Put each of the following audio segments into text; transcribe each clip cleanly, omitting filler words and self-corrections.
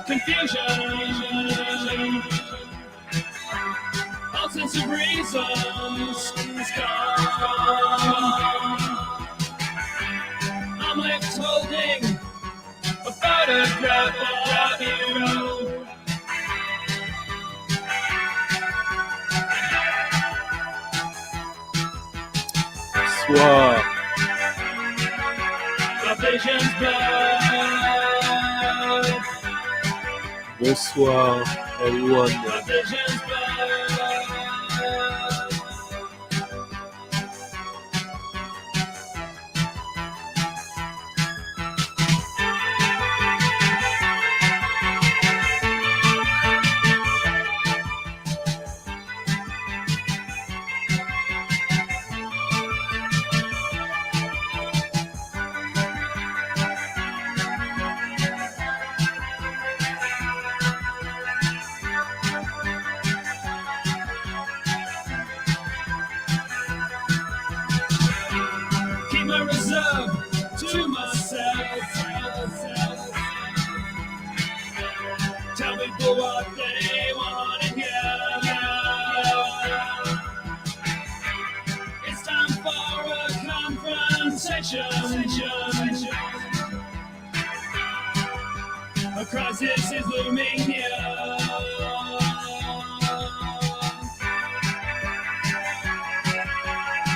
confusion, all sense of reasons gone. I'm left holding a photograph of you. Bonsoir. My vision's blurred. Bonsoir, everyone. My vision's blurred. Keep my reserve to myself. Tell people what they want to hear. It's time for a confrontation. A crisis is looming near.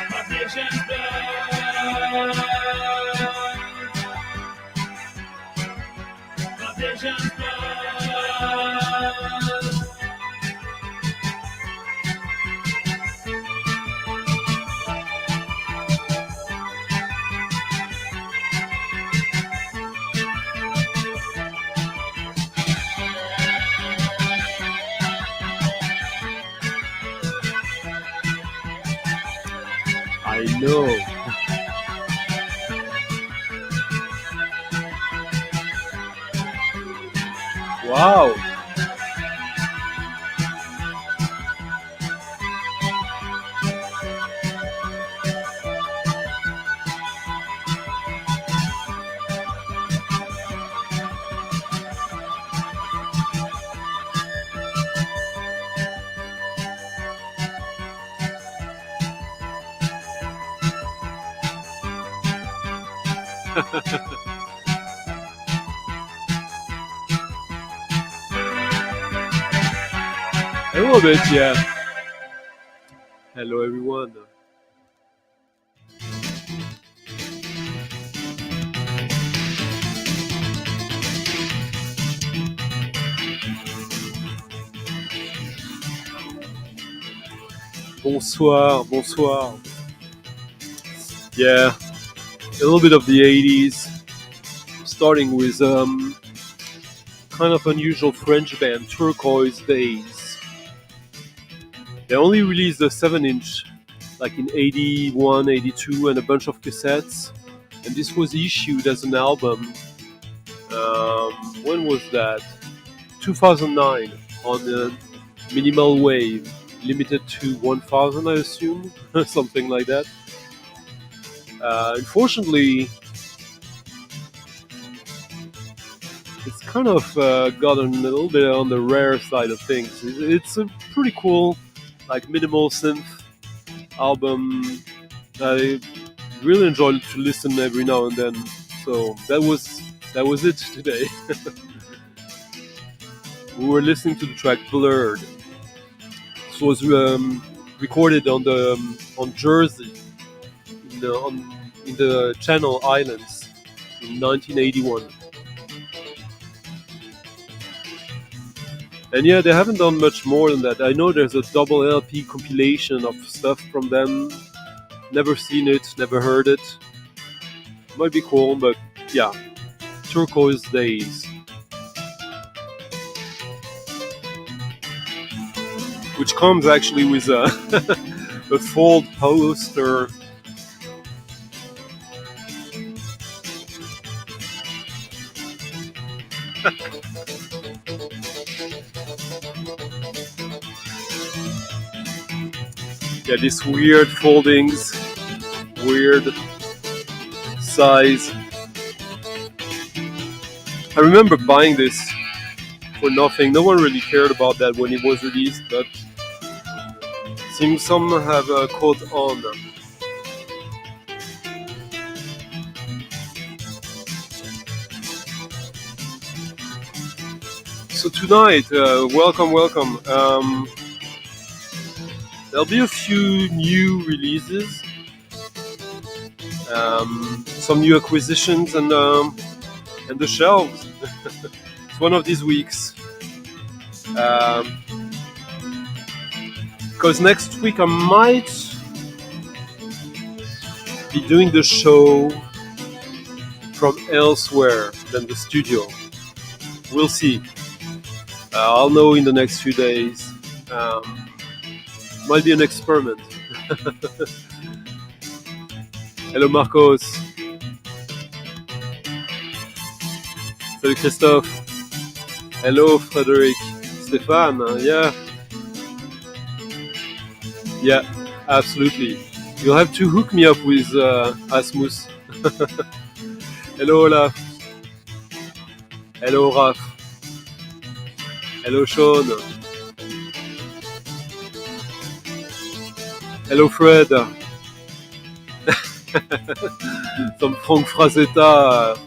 My vision's blurred. My vision's blurred. I know. Wow. A little bit, yeah. Hello, everyone. Bonsoir, bonsoir. Yeah, a little bit of the 80s, starting with kind of unusual French band, Turquoise Days. They only released a 7-inch like in 81, 82 and a bunch of cassettes. And this was issued as an album. When was that? 2009 on the Minimal Wave, limited to 1,000 I assume, something like that. Unfortunately, it's kind of gotten a little bit on the rare side of things. It's a pretty cool, like minimal synth album. I really enjoyed to listen every now and then. So that was it today. We were listening to the track "Blurred." This was recorded on Jersey, in the Channel Islands in 1981. And yeah, they haven't done much more than that. I know there's a double LP compilation of stuff from them. Never seen it, never heard it. Might be cool, but yeah. Turquoise Days. Which comes actually with a fold poster. Yeah, these weird foldings, weird size. I remember buying this for nothing. No one really cared about that when it was released, but seems some have caught on. So tonight, welcome. There'll be a few new releases, some new acquisitions, and the shelves. It's one of these weeks. Because next week I might be doing the show from elsewhere than the studio. We'll see. I'll know in the next few days. Might be an experiment. Hello Marcos. Salut Christophe. Hello Frédéric. Stéphane. Yeah, absolutely. You'll have to hook me up with Asmus. Hello Olaf. Hello Raph. Hello Sean. Hello Fred. Some Frank Frazetta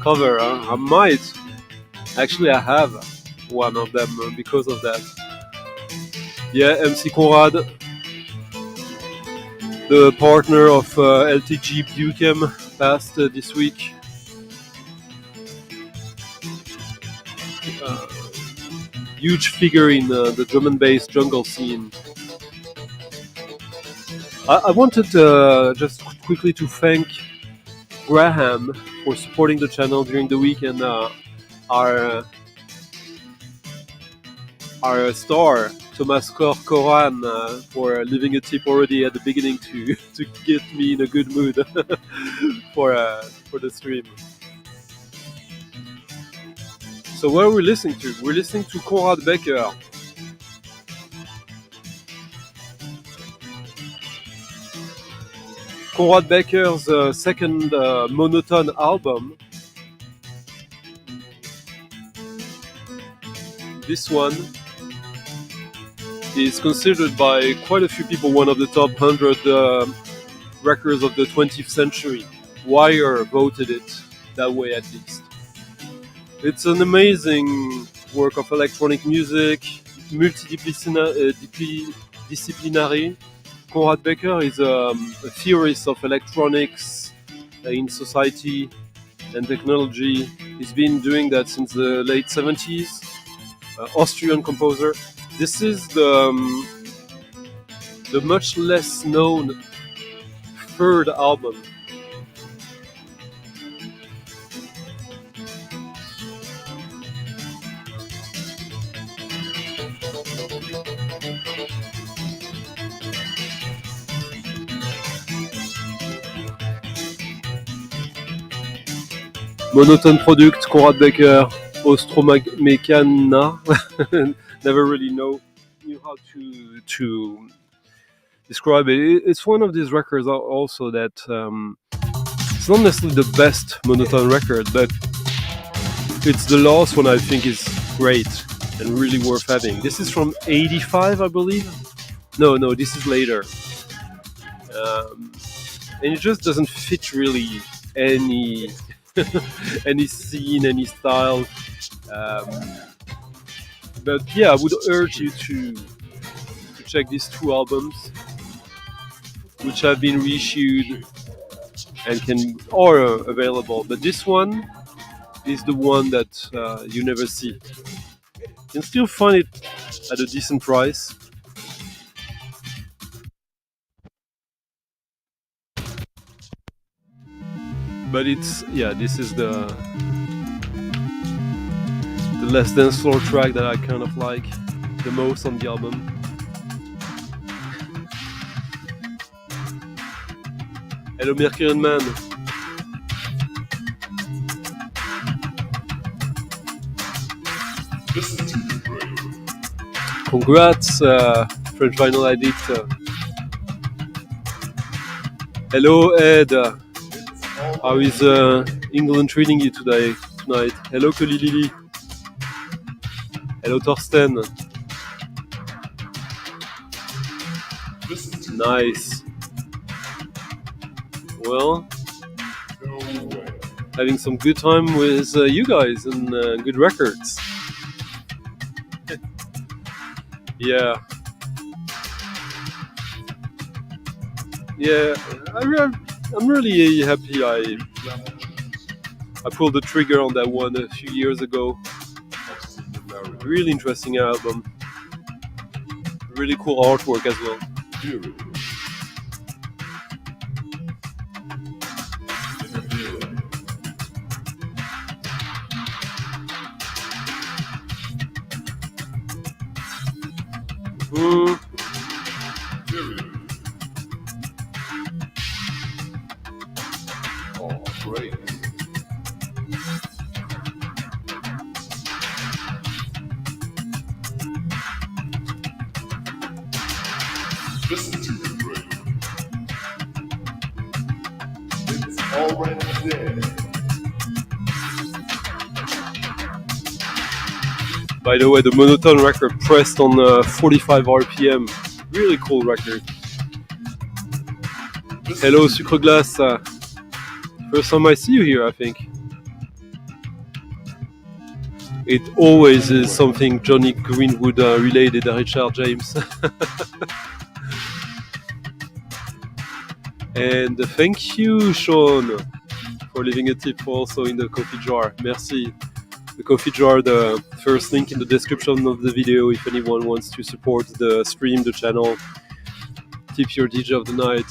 cover, huh? I might. Actually, I have one of them because of that. Yeah, MC Conrad, the partner of LTG Buchem, passed this week. Huge figure in the drum and bass jungle scene. I wanted just quickly to thank Graham for supporting the channel during the week, and our star Thomas Corcoran for leaving a tip already at the beginning to get me in a good mood for the stream. So what are we listening to? We're listening to Conrad Becker. Conrad Becker's second Monoton album. This one is considered by quite a few people one of the top 100 records of the 20th century. Wire voted it that way, at least. It's an amazing work of electronic music, multidisciplinary. Conrad Becker is a theorist of electronics in society and technology. He's been doing that since the late 70s. Austrian composer. This is the much less known third album. Monoton Product, Conrad Becker, Ostromecana. Never really knew how to describe it. It's one of these records also that it's not necessarily the best Monoton record, but it's the last one I think is great and really worth having. This is from '85, I believe. No, this is later. And it just doesn't fit really any any scene, any style. But yeah, I would urge you to check these two albums, which have been reissued and are available. But this one is the one that you never see. You can still find it at a decent price. But this is the less dance floor track that I kind of like the most on the album. Hello Mercurian Man. Congrats, French Vinyl Addict. Hello Ed. How is England treating you tonight? Hello Kali Lili. Hello Torsten. Nice. Well, having some good time with you guys and good records. Yeah. Yeah, I'm really happy I pulled the trigger on that one a few years ago. Really interesting album. Really cool artwork as well. Listen to the break. It's already there. By the way, the Monoton record pressed on 45 RPM. Really cool record. Hello, Sucre Glace. First time I see you here, I think. It always is something Johnny Greenwood related, Richard James. And thank you, Sean, for leaving a tip also in the coffee jar. Merci. The coffee jar, the first link in the description of the video if anyone wants to support the stream, the channel, tip your DJ of the night,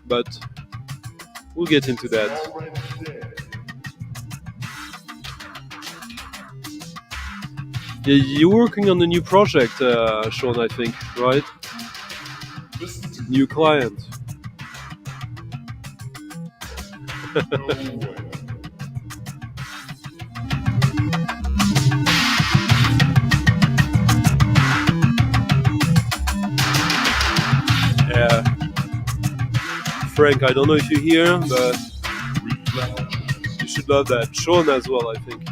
but we'll get into that. Yeah, you're working on a new project, Sean, I think, right? New client. Yeah. Frank, I don't know if you're here, but you should love that. Sean as well, I think.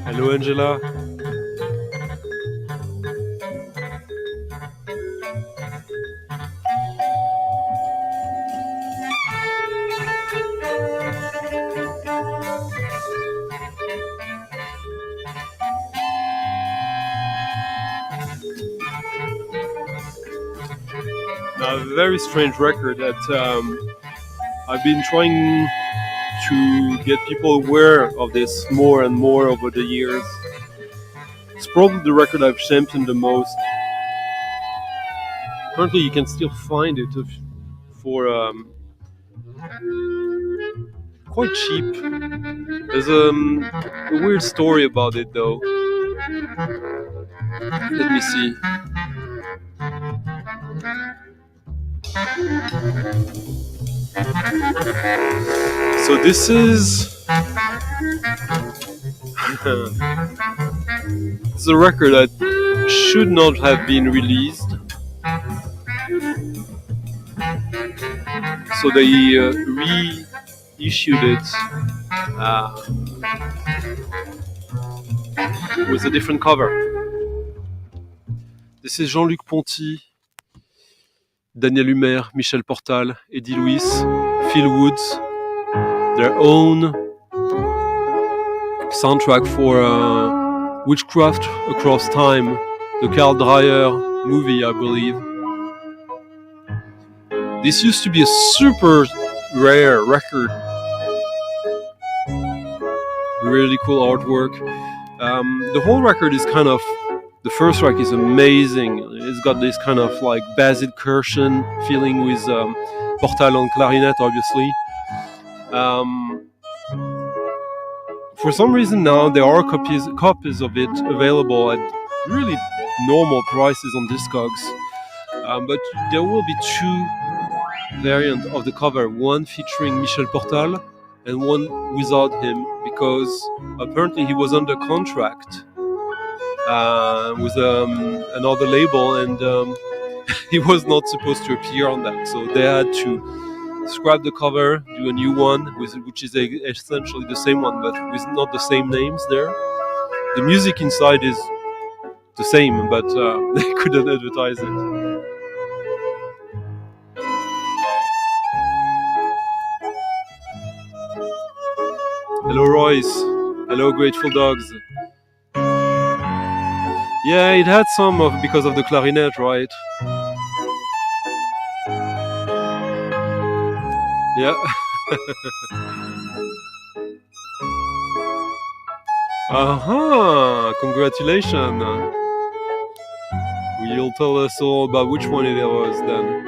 Hello, Angela. A very strange record that I've been trying to get people aware of this more and more over the years. It's probably the record I've championed the most. Currently you can still find it for quite cheap. There's a weird story about it though. Let me see. So this is it's a record that should not have been released. So they reissued it with a different cover. This is Jean-Luc Ponty, Daniel Humer, Michel Portal, Eddie Louis, Phil Woods, their own soundtrack for Witchcraft Across Time, the Carl Dreyer movie, I believe. This used to be a super rare record. Really cool artwork. The whole record is kind of, the first track is amazing. It's got this kind of like bass currition feeling with Portal on clarinet, obviously. For some reason now there are copies of it available at really normal prices on Discogs, but there will be two variant of the cover, one featuring Michel Portal and one without him, because apparently he was under contract with another label, and he was not supposed to appear on that, so they had to scrap the cover, do a new one, which is essentially the same one, but with not the same names there. The music inside is the same, but they couldn't advertise it. Hello, Royce. Hello, Grateful Dogs. Yeah, it had some of because of the clarinet, right? Yeah. Aha! Congratulations. You'll tell us all about which one it was then.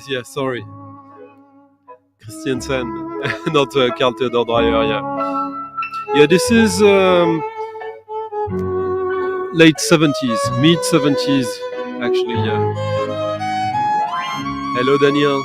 Yes, sorry. Christiansen, not Carl Theodor Dreyer, yeah. Yeah, this is late 70s, mid 70s, actually, yeah. Hello, Daniel.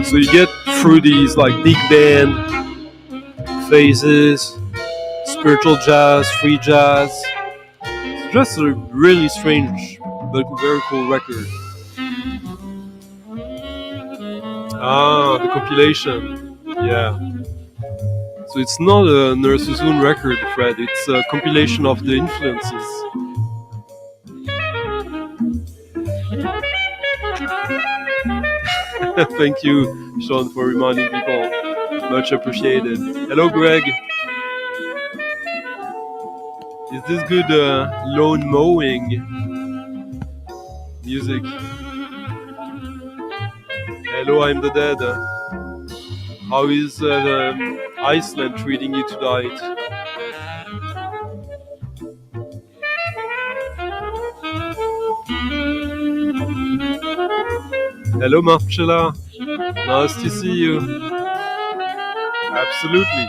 So you get through these like big band phases, spiritual jazz, free jazz. It's just a really strange but very cool record. The compilation. Yeah. So it's not a Nurse Zoom record, Fred. It's a compilation of the influences. Thank you, Sean, for reminding people. Much appreciated. Hello, Greg. Is this good lawn mowing music? Hello, I'm the Dead. How is Iceland treating you tonight? Hello, Marcella. Nice to see you. Absolutely.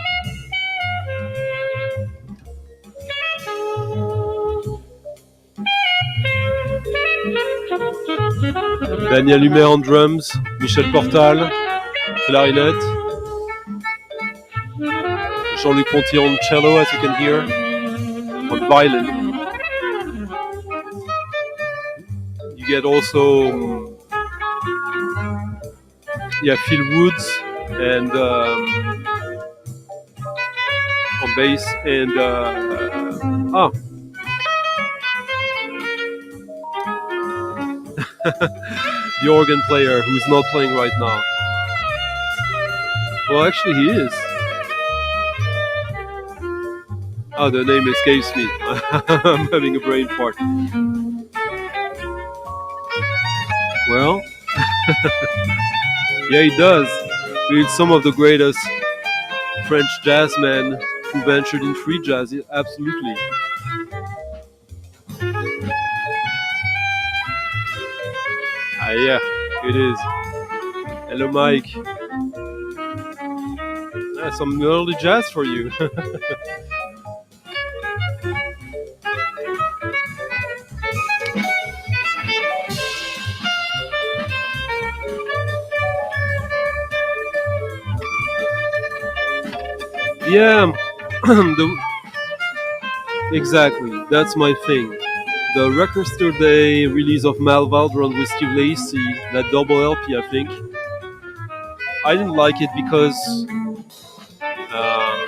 Daniel Humer on drums, Michel Portal, clarinette, Jean-Luc Ponty on cello, as you can hear, on violin. You get also Phil Woods and on bass and the organ player who's not playing right now. Well, actually he is. The name escapes me. I'm having a brain fart. Well, yeah, he does. He's some of the greatest French jazzmen who ventured in free jazz. Absolutely. Yeah, it is. Hello, Mike. Some early jazz for you. Yeah, exactly. That's my thing. The Record Day release of Mal Valdron with Steve Lacy, that double LP, I think. I didn't like it uh,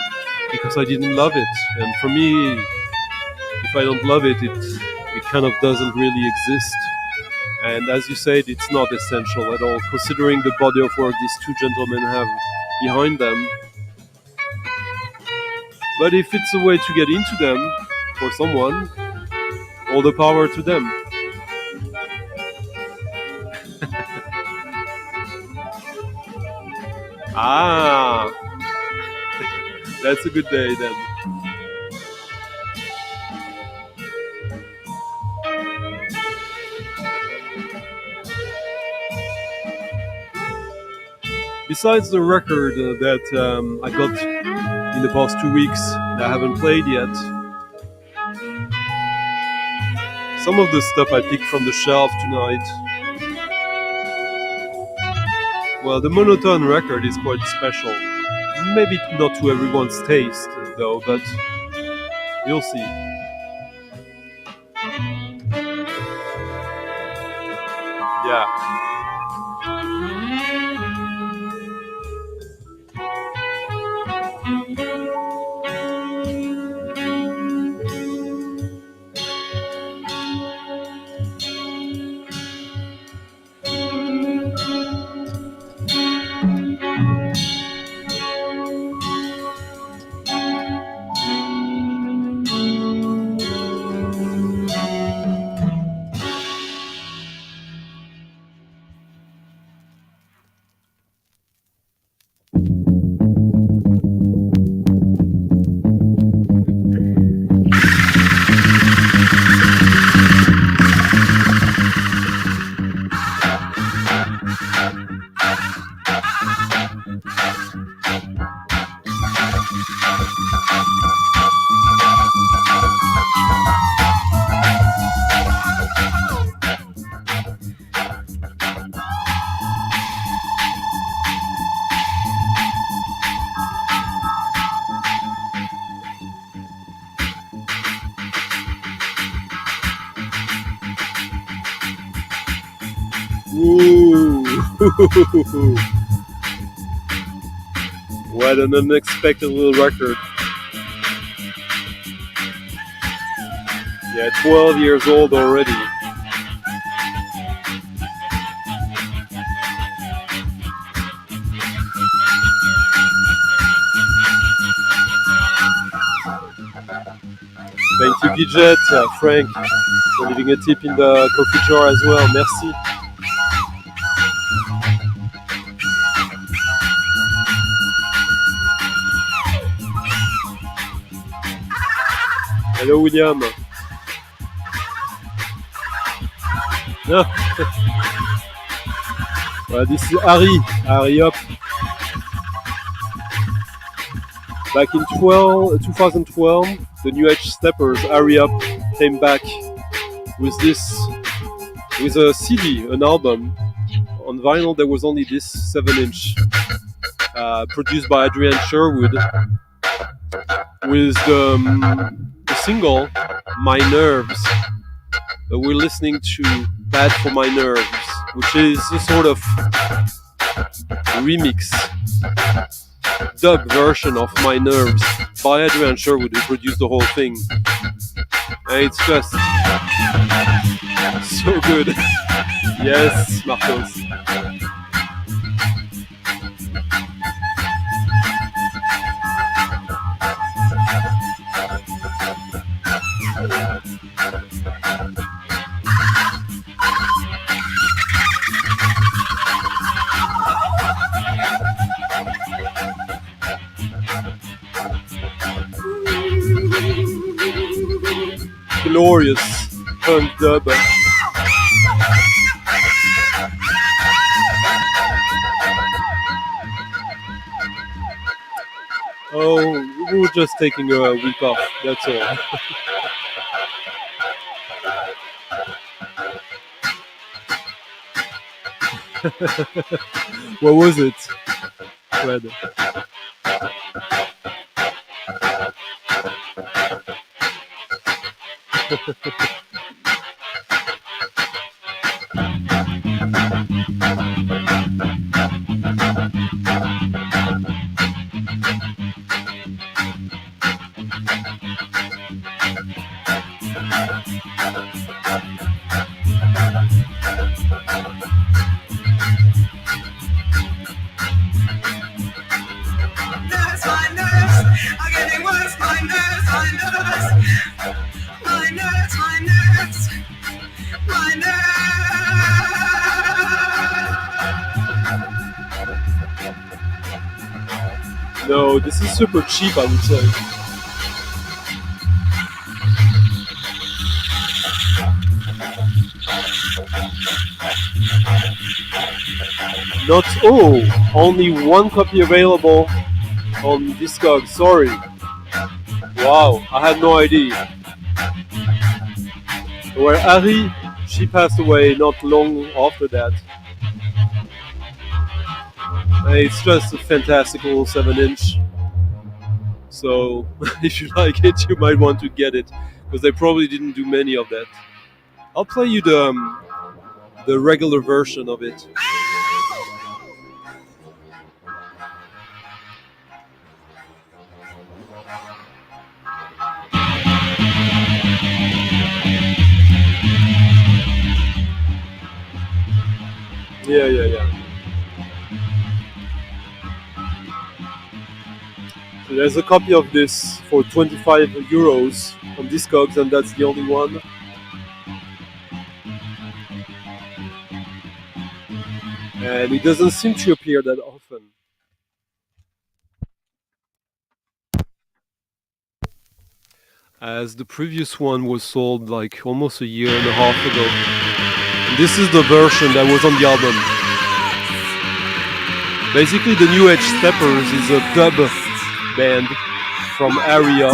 because I didn't love it, and for me, if I don't love it, it kind of doesn't really exist. And as you said, it's not essential at all, considering the body of work these two gentlemen have behind them. But if it's a way to get into them for someone, all the power to them. Ah, that's a good day then. Besides the record that I got in the past 2 weeks that I haven't played yet, some of the stuff I picked from the shelf tonight. Well, the Monoton record is quite special. Maybe not to everyone's taste, though, but you'll see. Yeah. Ooh. What an unexpected little record. Yeah, 12 years old already. Thank you, Gidget, Frank, for leaving a tip in the coffee jar as well. Merci. Hello, William. Ah. Well, this is Harry. Harry up. Back in 2012, the New Age Steppers, Harry Up, came back with a CD, an album. On vinyl, there was only this 7-inch, produced by Adrian Sherwood, with the single "My Nerves." We're listening to "Bad for My Nerves," which is a sort of remix, dub version of "My Nerves" by Adrian Sherwood, who produced the whole thing. And it's just so good. Yes, Marcos. Glorious punk dub. Oh, we were just taking a week off, that's all. What was it, Fred? No, this is super cheap, I would say. Not only one copy available on Discogs. Sorry. Wow, I had no idea. Where Ari, she passed away not long after that. It's just a fantastic little 7-inch. So if you like it, you might want to get it, because they probably didn't do many of that. I'll play you the regular version of it. Yeah. So there's a copy of this for 25 euros on Discogs, and that's the only one. And it doesn't seem to appear that often. As the previous one was sold like almost a year and a half ago. And this is the version that was on the album. Basically, the New Age Steppers is a dub band from area.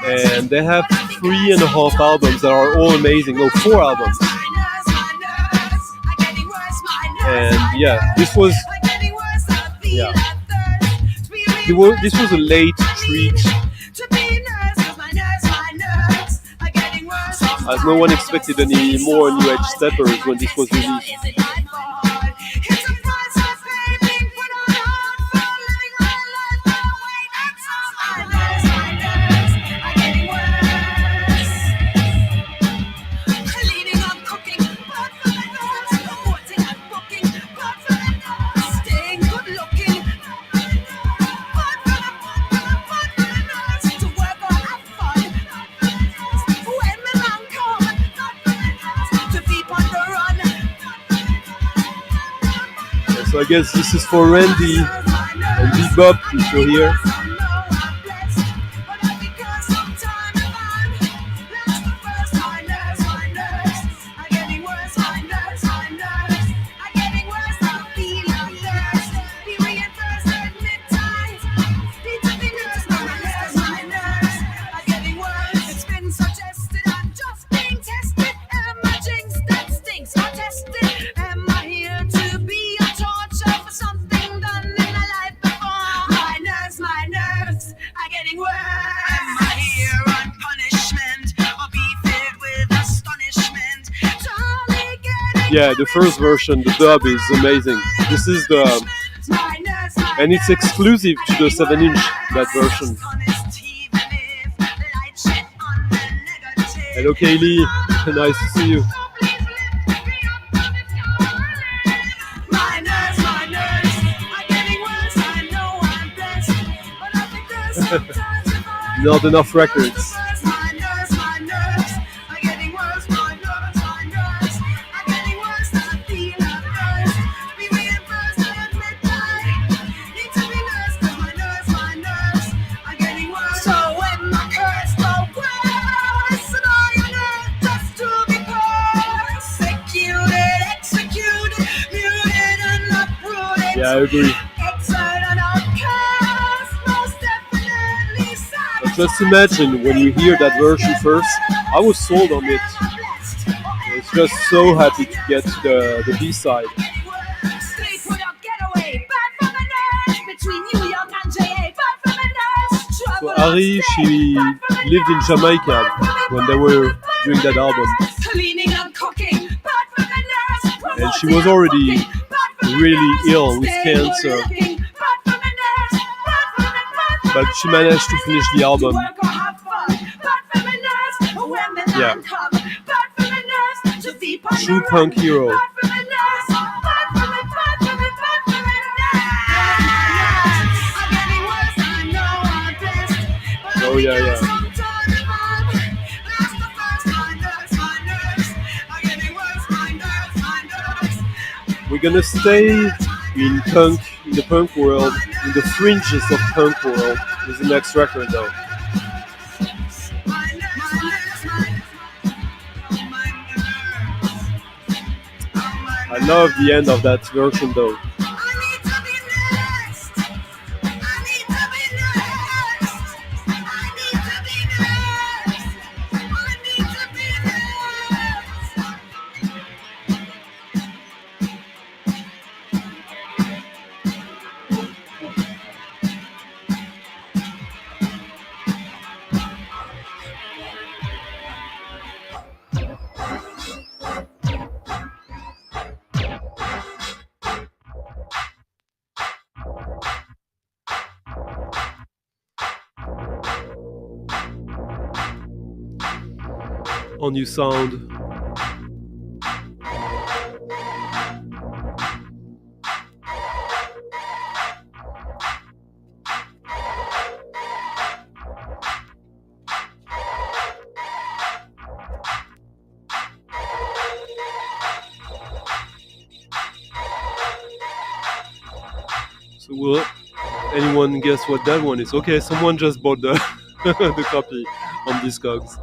And they have 3.5 albums that are all amazing. No, 4 albums. And yeah, this was a late treat, as no one expected any more New Age Steppers when this was released. So I guess this is for Randy and Bebop, if you're here. Yeah, the first version, the dub, is amazing. This is and it's exclusive to the 7-inch, that version. Hello Kaylee, nice to see you. Not enough records. Yeah, I agree. But just imagine when you hear that version first, I was sold on it. I was just so happy to get the B-side. So Ari, she lived in Jamaica when they were doing that album. And she was already really ill with cancer. But she managed to finish the album. Yeah. True punk hero. Oh yeah, yeah. We're gonna stay in punk, in the punk world, in the fringes of punk world with the next record though. I love the end of that version though. On new sound. So will anyone guess what that one is? Okay, someone just bought the the copy on Discogs.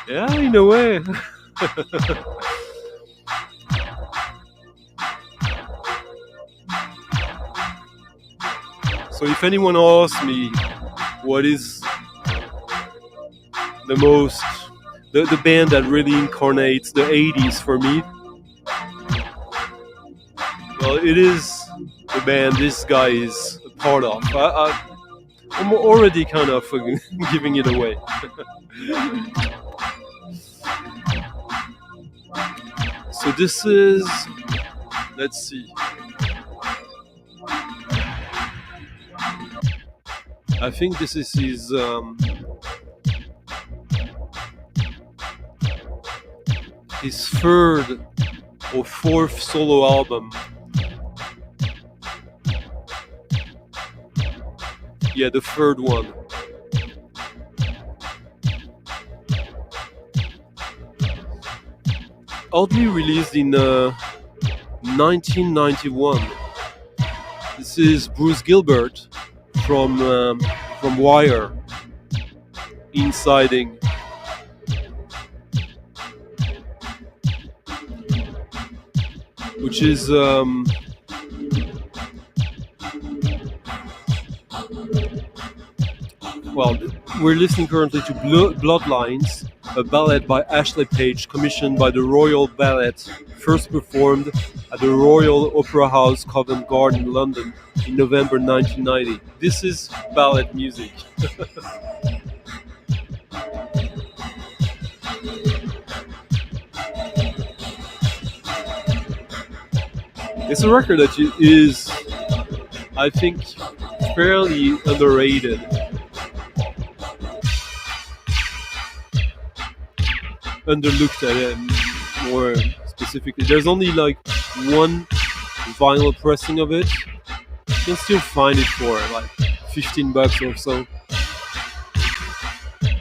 Yeah, in a way. So if anyone asks me what is the most, the band that really incarnates the 80s for me, well, it is the band this guy is a part of. I'm already kind of giving it away. So this is, let's see. I think this is his third or fourth solo album. Yeah, the third one. Oddly released in 1991. This is Bruce Gilbert from Wire, Insiding. Which is well, we're listening currently to Bloodlines, a ballad by Ashley Page commissioned by the Royal Ballet, first performed at the Royal Opera House, Covent Garden, London in November 1990. This is ballad music. It's a record that is, I think, fairly underrated. Underlooked at it more specifically. There's only like one vinyl pressing of it. You can still find it for like $15 or so.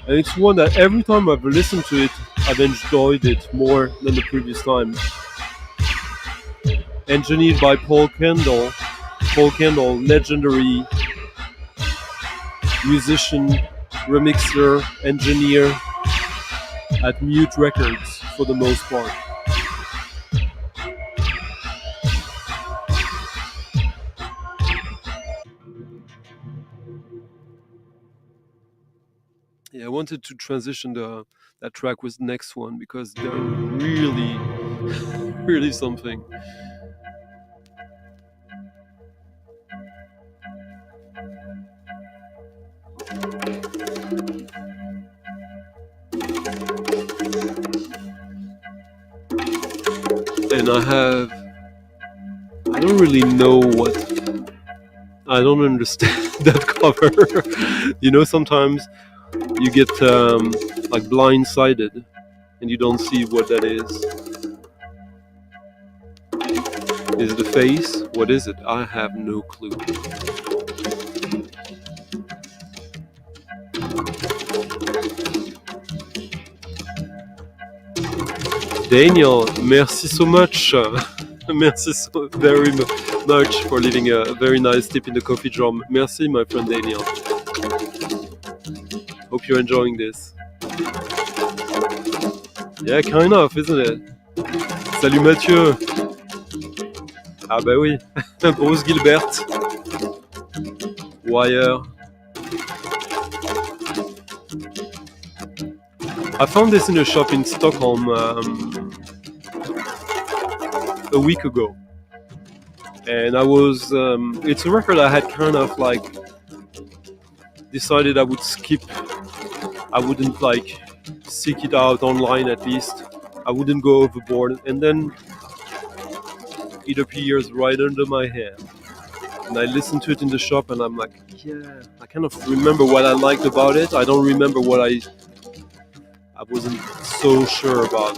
And it's one that every time I've listened to it, I've enjoyed it more than the previous time. Engineered by Paul Kendall, legendary musician, remixer, engineer at Mute Records for the most part. Yeah, I wanted to transition that track with the next one because they're really, really something. and I don't really know what. I don't understand that cover. Sometimes you get like blindsided and you don't see what that is. Is it a face? What is it? I have no clue. Daniel, merci so much. Merci so very much for leaving a very nice tip in the coffee jar. Merci, my friend Daniel. Hope you're enjoying this. Yeah, kind of, isn't it? Salut Mathieu. Ah bah oui. Bruce Gilbert. Wire. I found this in a shop in Stockholm a week ago. And I was, it's a record I had kind of like decided I would skip. I wouldn't like seek it out online at least. I wouldn't go overboard. And then it appears right under my hand. And I listened to it in the shop and I'm like, yeah, I kind of remember what I liked about it. I don't remember what I wasn't so sure about.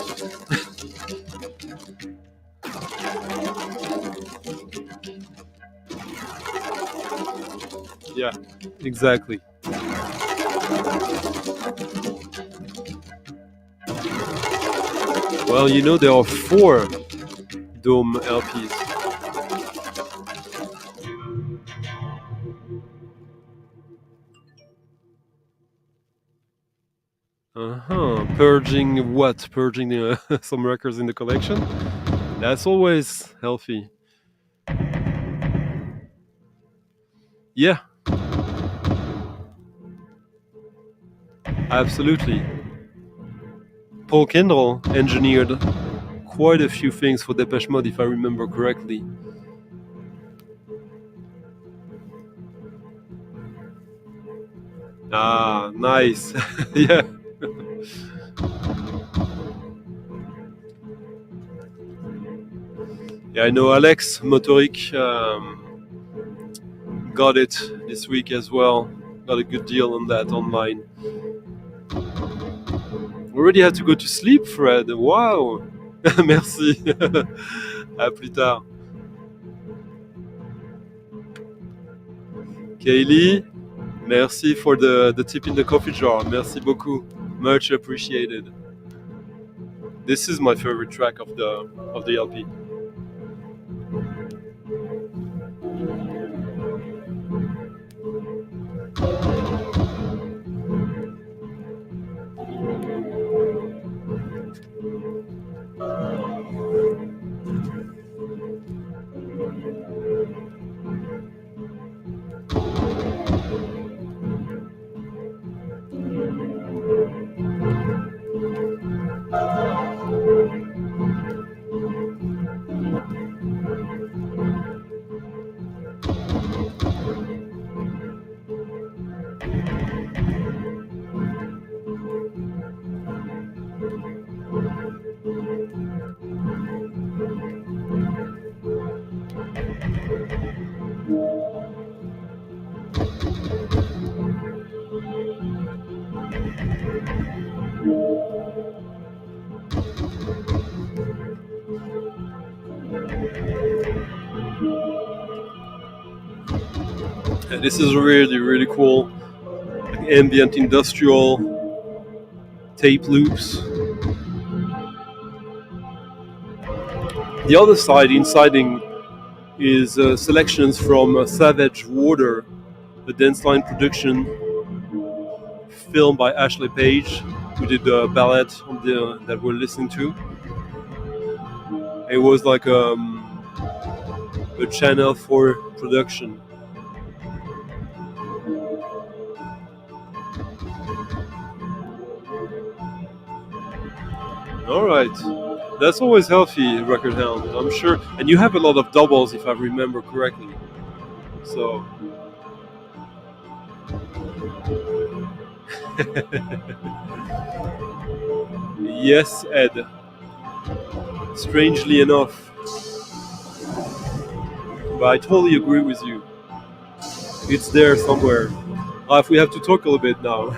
Yeah, exactly. Well, there are 4 Dome LPs. Purging what? Purging some records in the collection? That's always healthy. Yeah. Absolutely. Paul Kendall engineered quite a few things for Depeche Mode, if I remember correctly. Ah, nice. Yeah. Yeah, I know Alex Motorik got it this week as well. Got a good deal on that online. Already had to go to sleep, Fred. Wow. Merci. À plus tard. Kaylee, merci for the tip in the coffee jar. Merci beaucoup. Much appreciated. This is my favorite track of the LP. And this is really, really cool. Like ambient industrial tape loops. The other side, insiding, is selections from Savage Water, a dance line production filmed by Ashley Page, who did the ballad that we're listening to. It was like a Channel 4 production. All right, that's always healthy, Record Hound, I'm sure. And you have a lot of doubles, if I remember correctly. So. Yes, Ed. strangely enough. But I totally agree with you. It's there somewhere. If we have to talk a little bit now.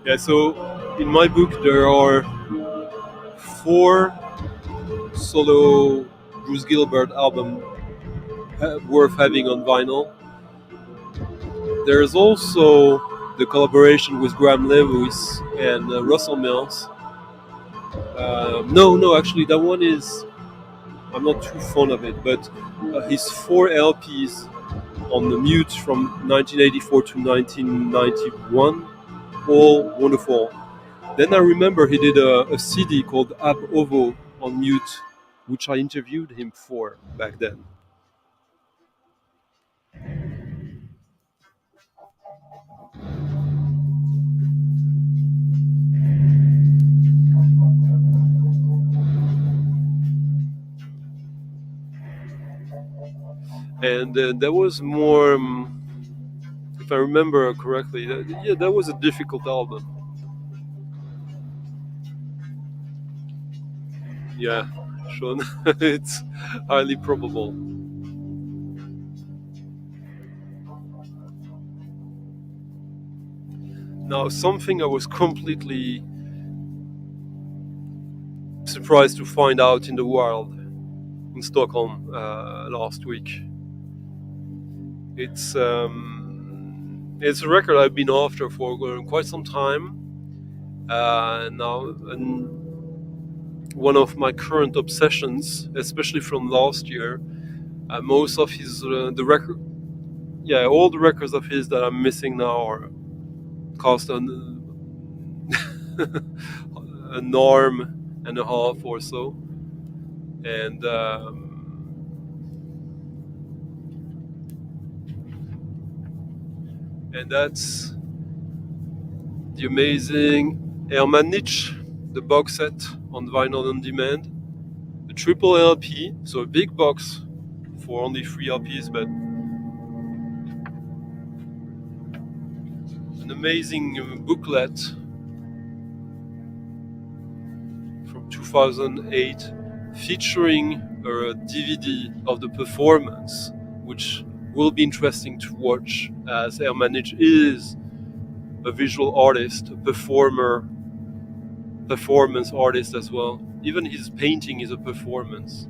Yeah, so in my book there are 4 solo Bruce Gilbert albums worth having on vinyl. There's also the collaboration with Graham Lewis and Russell Mills. No, actually, that one is. I'm not too fond of it, but his 4 LPs on the Mute from 1984 to 1991, all wonderful. Then I remember he did a CD called Ab Ovo on Mute, which I interviewed him for back then. And that was more, if I remember correctly, that was a difficult album. Yeah, Sean, it's highly probable. Now, something I was completely surprised to find out in the wild in Stockholm last week. It's a record I've been after for quite some time now, and one of my current obsessions, especially from last year. Most of his the record, yeah, all the records of his that I'm missing now are cost an arm and a half or so, and that's the amazing El-manich, the box set on vinyl on demand, the triple LP, so a big box for only 3 LPs, but an amazing booklet from 2008 featuring a DVD of the performance, which will be interesting to watch, as El-manich is a visual artist, a performance artist as well. Even his painting is a performance.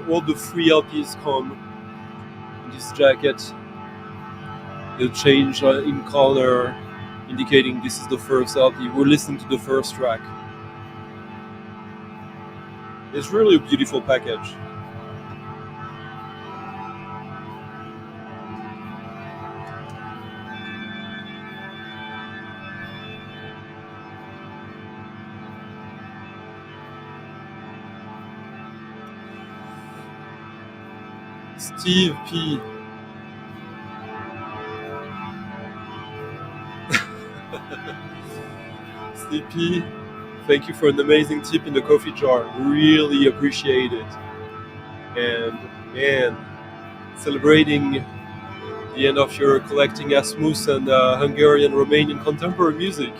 All the 3 LPs come in this jacket. They'll change in color, indicating this is the first LP. We're listening to the first track. It's really a beautiful package. Steve P. Steve P, thank you for an amazing tip in the coffee jar. Really appreciate it. And celebrating the end of your collecting Asmus and Hungarian Romanian contemporary music.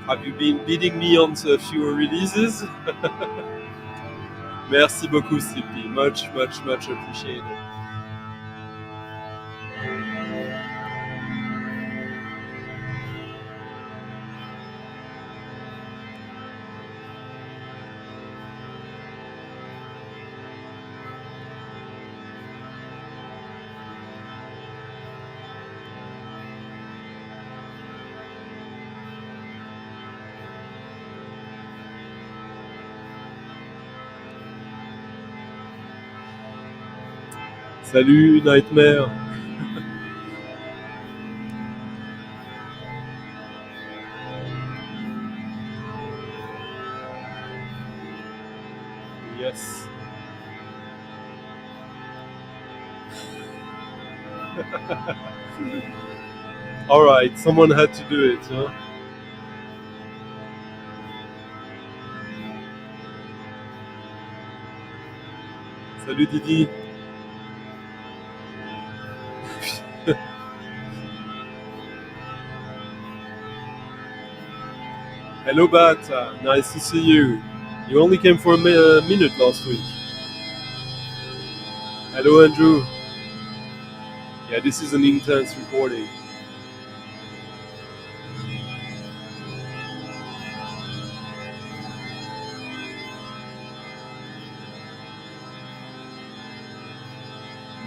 Have you been beating me on a few releases? Merci beaucoup, Steve P. Much appreciated. Salut, Nightmare. Yes. All right, someone had to do it, huh? Salut, Didi. Hello, Bat. Nice to see you. You only came for a minute last week. Hello, Andrew. Yeah, this is an intense recording.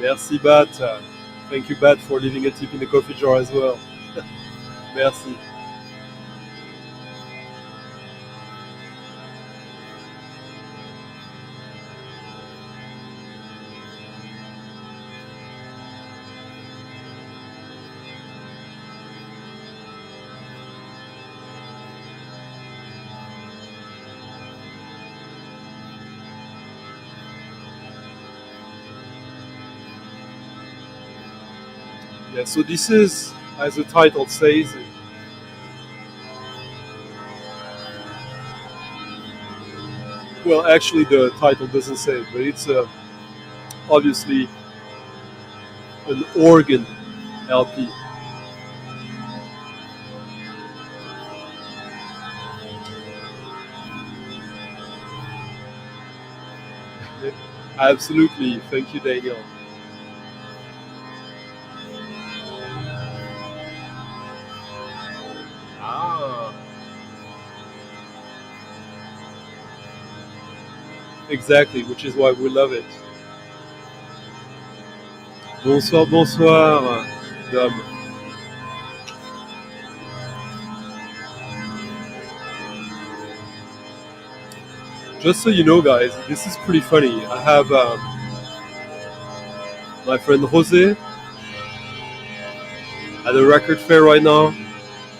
Merci, Bat. Thank you, Bat, for leaving a tip in the coffee jar as well. Merci. Yeah, so this is, as the title says, well, actually the title doesn't say it, but it's obviously an organ LP. Absolutely. Thank you, Daniel. Ah, exactly, which is why we love it. Bonsoir, bonsoir, Dom. Just so you know, guys, this is pretty funny. I have my friend Jose at a record fair right now,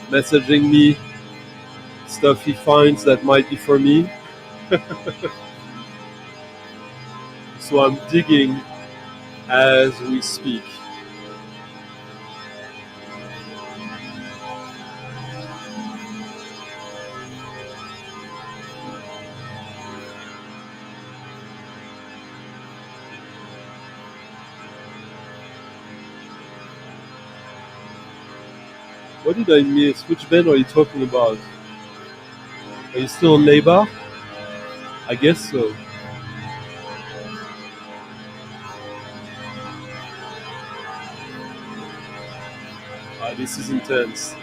messaging me stuff he finds that might be for me. So I'm digging as we speak. What did I miss? Which band are you talking about? Are you still on Labour? I guess so. This is intense.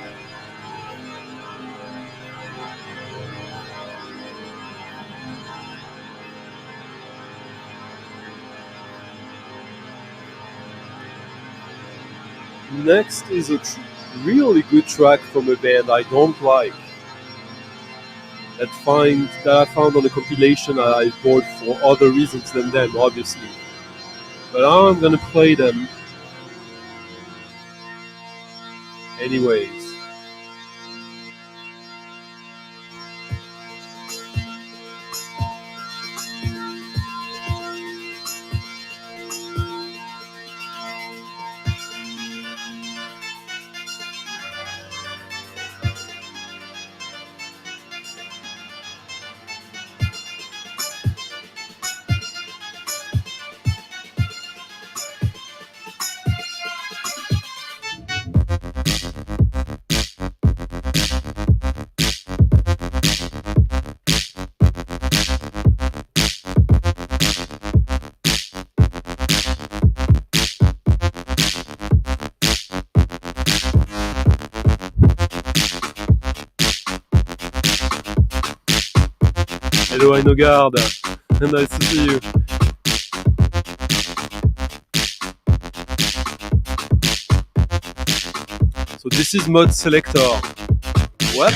Next is a really good track from a band I don't like. That I found on a compilation I bought for other reasons than them, obviously. But now I'm gonna play them anyways. Hello, Ainogard. Nice to see you. So this is Modeselektor. What?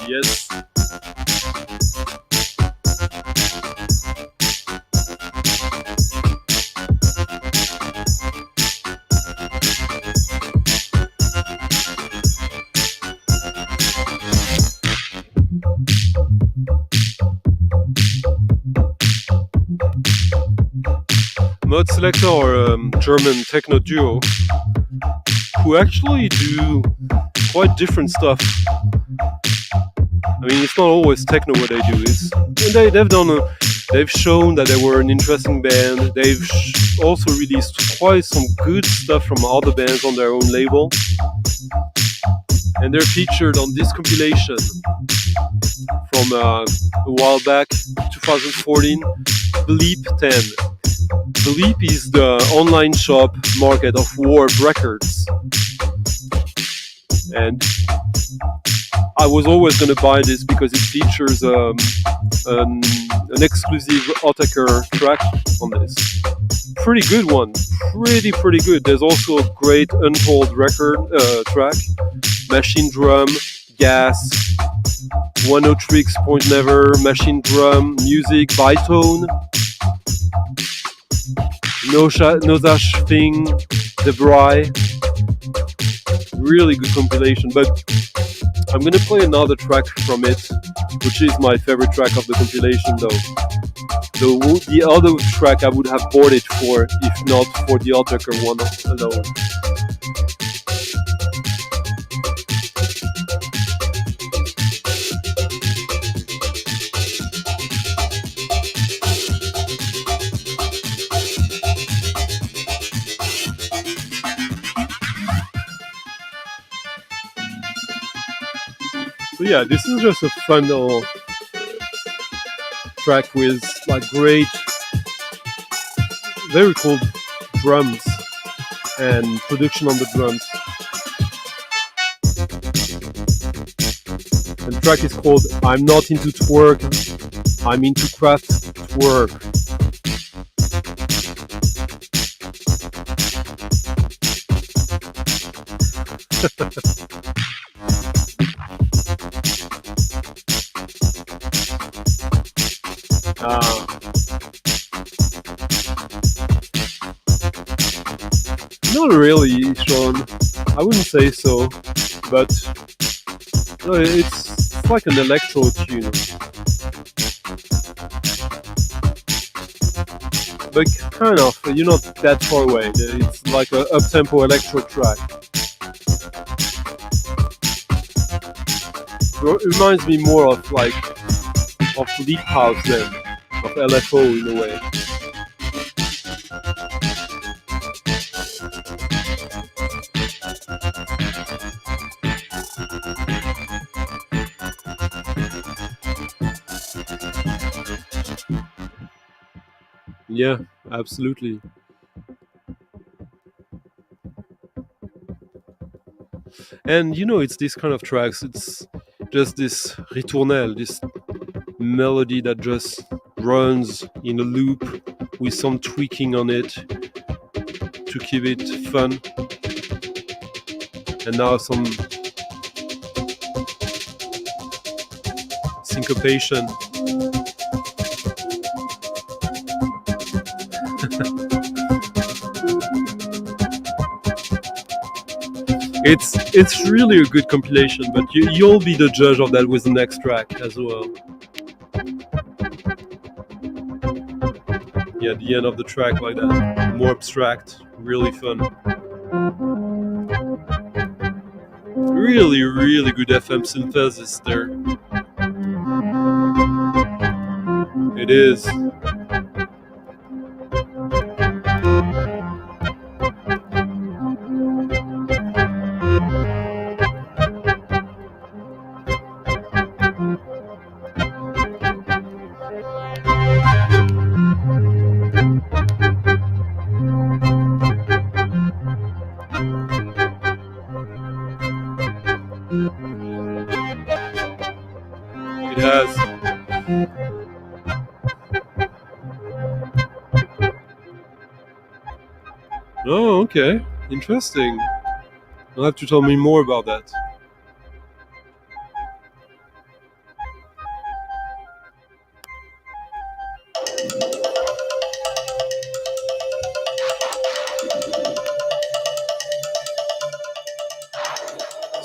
Yes. Modeselektor are a German techno duo who actually do quite different stuff. I mean, it's not always techno what they do. They've shown that they were an interesting band. They've also released quite some good stuff from other bands on their own label. And they're featured on this compilation from a while back, 2014, Bleep 10. Bleep is the online shop market of Warp Records. And I was always going to buy this because it features an exclusive Attacker track on this. Pretty good one. Pretty good. There's also a great Untold record track. Machine drum, gas, One O Tricks, Point Never, machine drum, music, bitone, No Such Thing, Debray. Really good compilation, but I'm gonna play another track from it, which is my favorite track of the compilation though. The other track I would have bought it for, if not for the Attacker one alone. So yeah, this is just a fun little track with like great, very cool drums and production on the drums. And the track is called I'm Not Into Twerk, I'm Into Craft Twerk. Not really, Sean. I wouldn't say so, but no, it's like an electro tune. But kind of, you're not that far away. It's like an up-tempo electro track. It reminds me more of Leap House than of LFO in a way. Yeah, absolutely. And it's this kind of tracks. It's just this ritournelle, this melody that just runs in a loop with some tweaking on it to keep it fun. And now some syncopation. It's really a good compilation, but you'll be the judge of that with the next track as well. Yeah, the end of the track like that, more abstract, really fun. Really, really good FM synthesis there. It is. It has. Oh, okay. Interesting. You'll have to tell me more about that.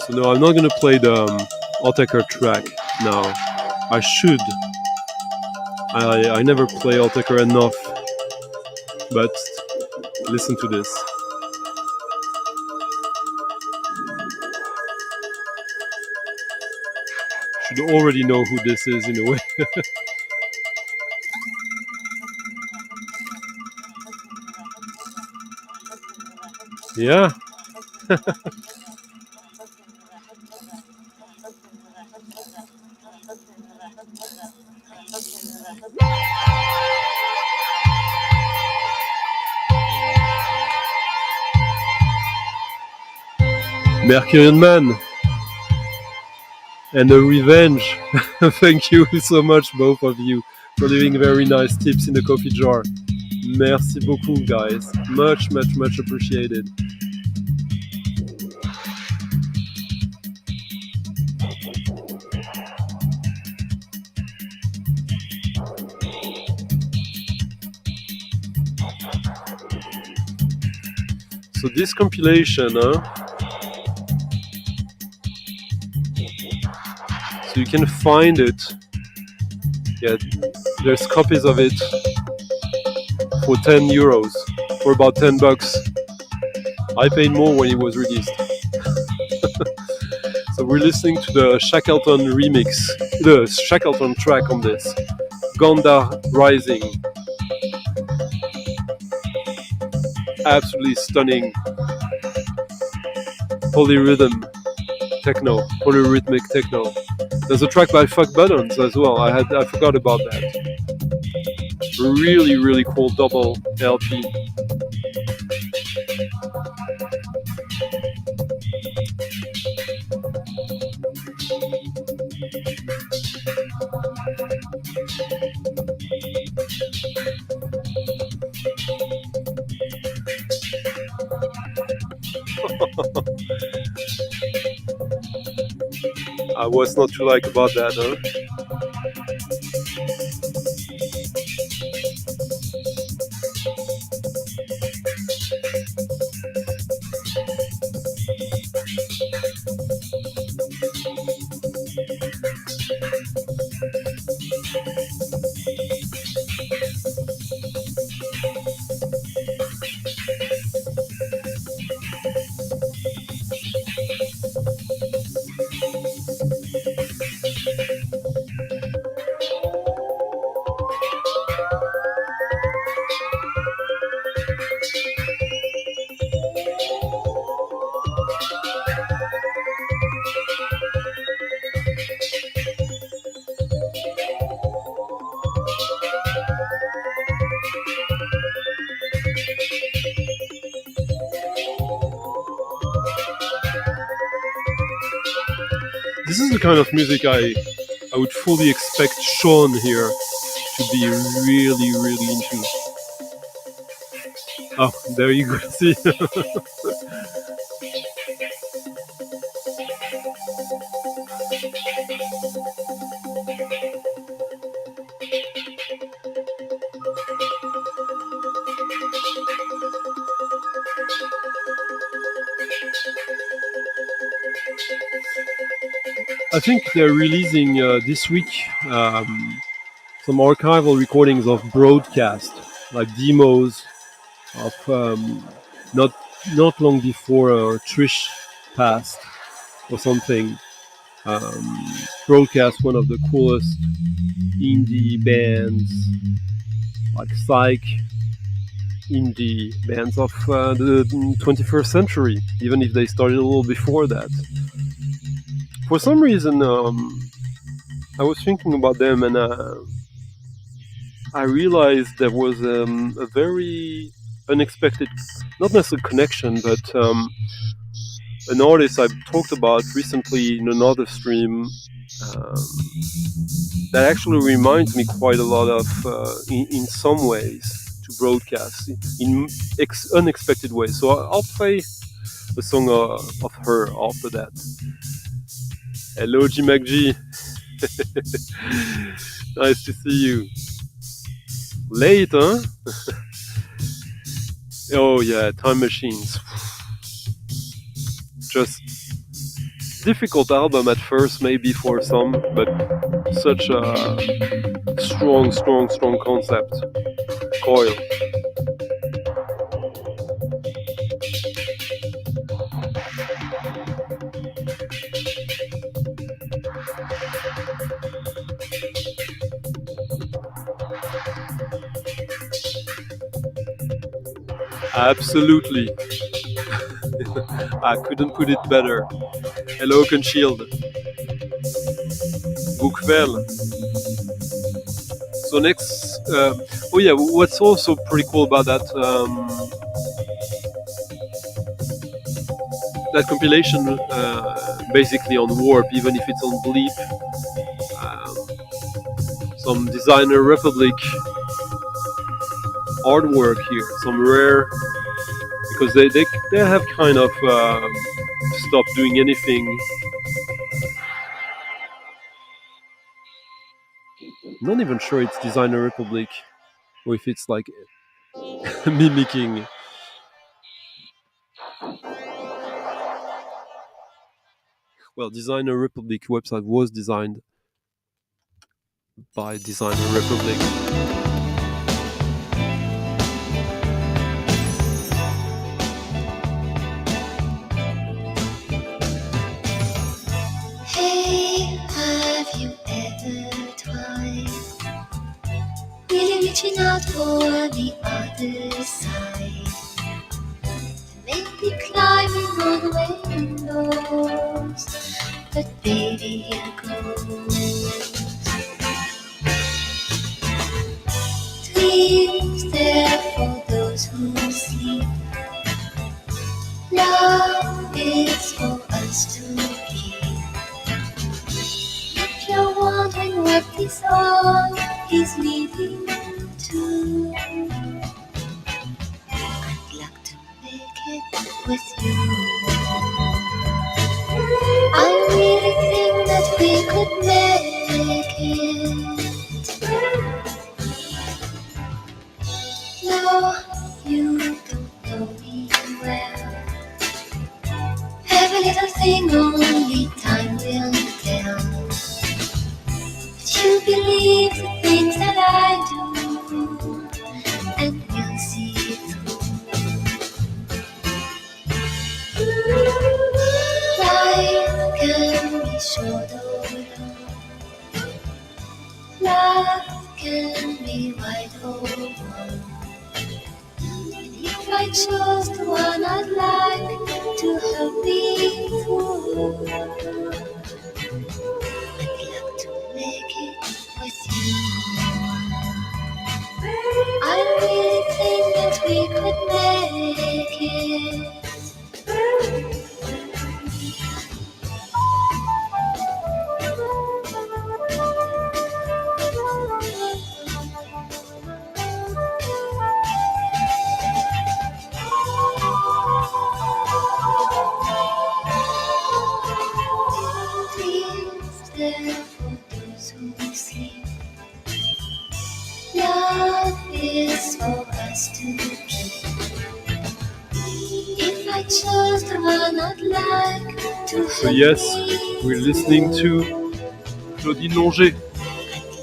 So no, I'm not gonna play the Attacker track now. I should. I never play Attacker enough, but Listen to this. Should already know who this is in a way. Yeah. Mercurian Man and the Revenge. Thank you so much, both of you, for leaving very nice tips in the coffee jar. Merci beaucoup, guys. Much, much, much appreciated. So this compilation, so you can find it. Yeah, there's copies of it for 10 euros, for about 10 bucks. I paid more when it was released. So we're listening to the Shackleton remix, the Shackleton track on this, Gondar Rising. Absolutely stunning polyrhythm techno, polyrhythmic techno. There's a track by Fuck Buttons as well. I forgot about that. Really, really cool double LP. What's not to like about that, huh? This is the kind of music I would fully expect Sean here to be really, really into. Oh, there you go. See. I think they're releasing this week some archival recordings of broadcast, like demos of not long before Trish passed or something. Broadcast, one of the coolest indie bands, like psych indie bands of the 21st century, even if they started a little before that. For some reason, I was thinking about them, and I realized there was a very unexpected, not necessarily connection, but an artist I talked about recently in another stream that actually reminds me quite a lot of, in some ways, to broadcast in unexpected ways. So I'll play a song of her after that. Hello, G MacG. Nice to see you. Late, huh? Oh yeah, Time Machines. Just difficult album at first, maybe for some, but such a strong concept. Coil. Absolutely. I couldn't put it better. Hello, Shield. Bookvel. So next, oh yeah, what's also pretty cool about that compilation, basically on Warp, even if it's on Bleep, some Designer Republic artwork here, some rare, because they have kind of stopped doing anything. Not even sure it's Designer Republic, or if it's like mimicking. Well, Designer Republic website was designed by Designer Republic. Hey, have you ever tried really reaching out for the other side? Maybe climbing on windows, but baby, here goes. Dreams there for those who sleep. Love is for us to keep. If you're wondering what this all is leading to, I'd like to make it with you. I really think that we could make it. No, you don't know me well. Every little thing only time will tell. But you believe the things that I do, and we'll see through. Life can be short or long. Love can be right or wrong. And if I chose the one I'd like to help me through, I'd like to make it with you. I really think that we could make it. Dreams there for those who sleep. Love is for us to keep. If I chose the one I'd like to So yes, we're listening to Claudine Longer, I'd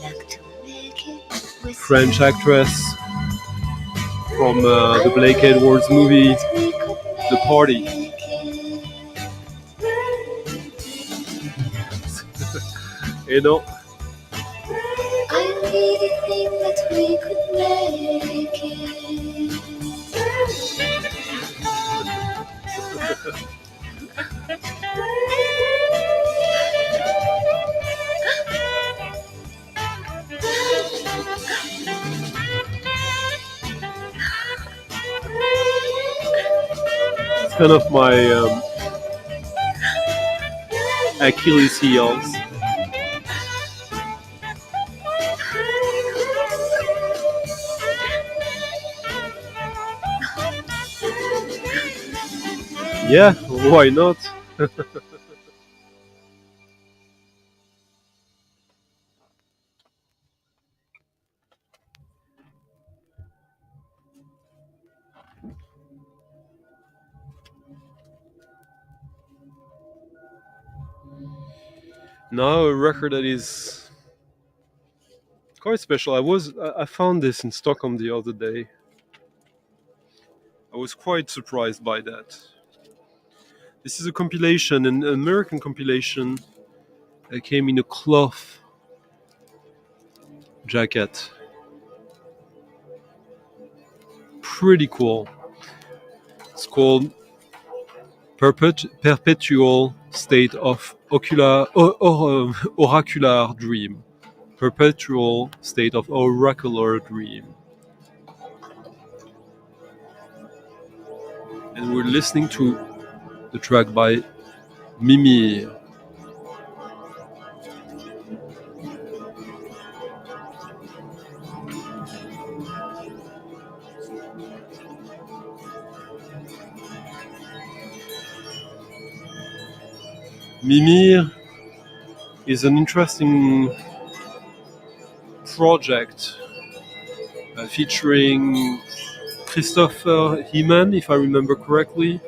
like to make it with French actress from the Blake Edwards movie The Party. You know, I really think that we could make it. it's kind of my Achilles heels. Yeah, why not? Now a record that is quite special. I found this in Stockholm the other day. I was quite surprised by that. This is a compilation, an American compilation that came in a cloth jacket. Pretty cool. It's called Perpetual State of Oracular Dream. Perpetual State of Oracular Dream. And we're listening to the track by Mimir. Mimir is an interesting project featuring Christopher Heeman, if I remember correctly,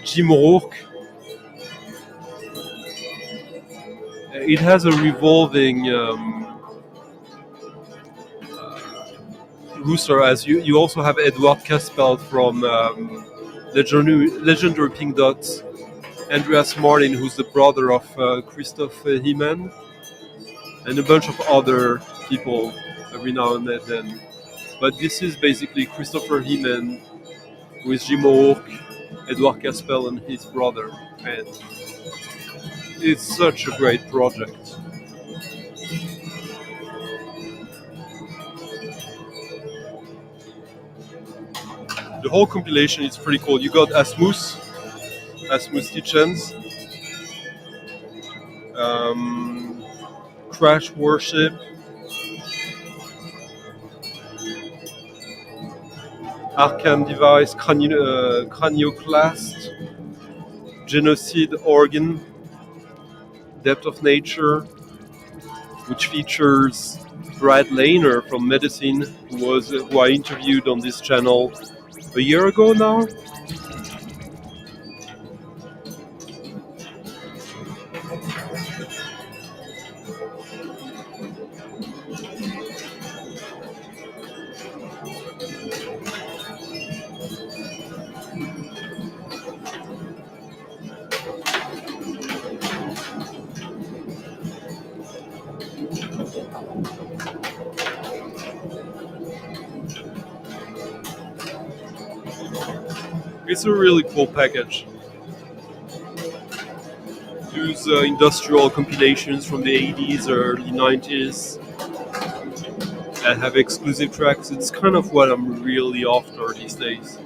Jim Rourke. It has a revolving rooster, as you also have Edward Caspel from Legendary Pink Dots, Andreas Martin, who's the brother of Christopher Heeman, and a bunch of other people every now and then. But this is basically Christopher Heeman with Jim O'Rourke, Edward Caspel, and his brother. And it's such a great project. The whole compilation is pretty cool. You got Asmus Kitchens, Crash Worship, Arcane Device, Cranioclast, Genocide Organ, Depth of Nature, which features Brad Lehner from Medicine, who I interviewed on this channel a year ago now. It's a really cool package. Use industrial compilations from the 80s or early 90s that have exclusive tracks. It's kind of what I'm really after these days.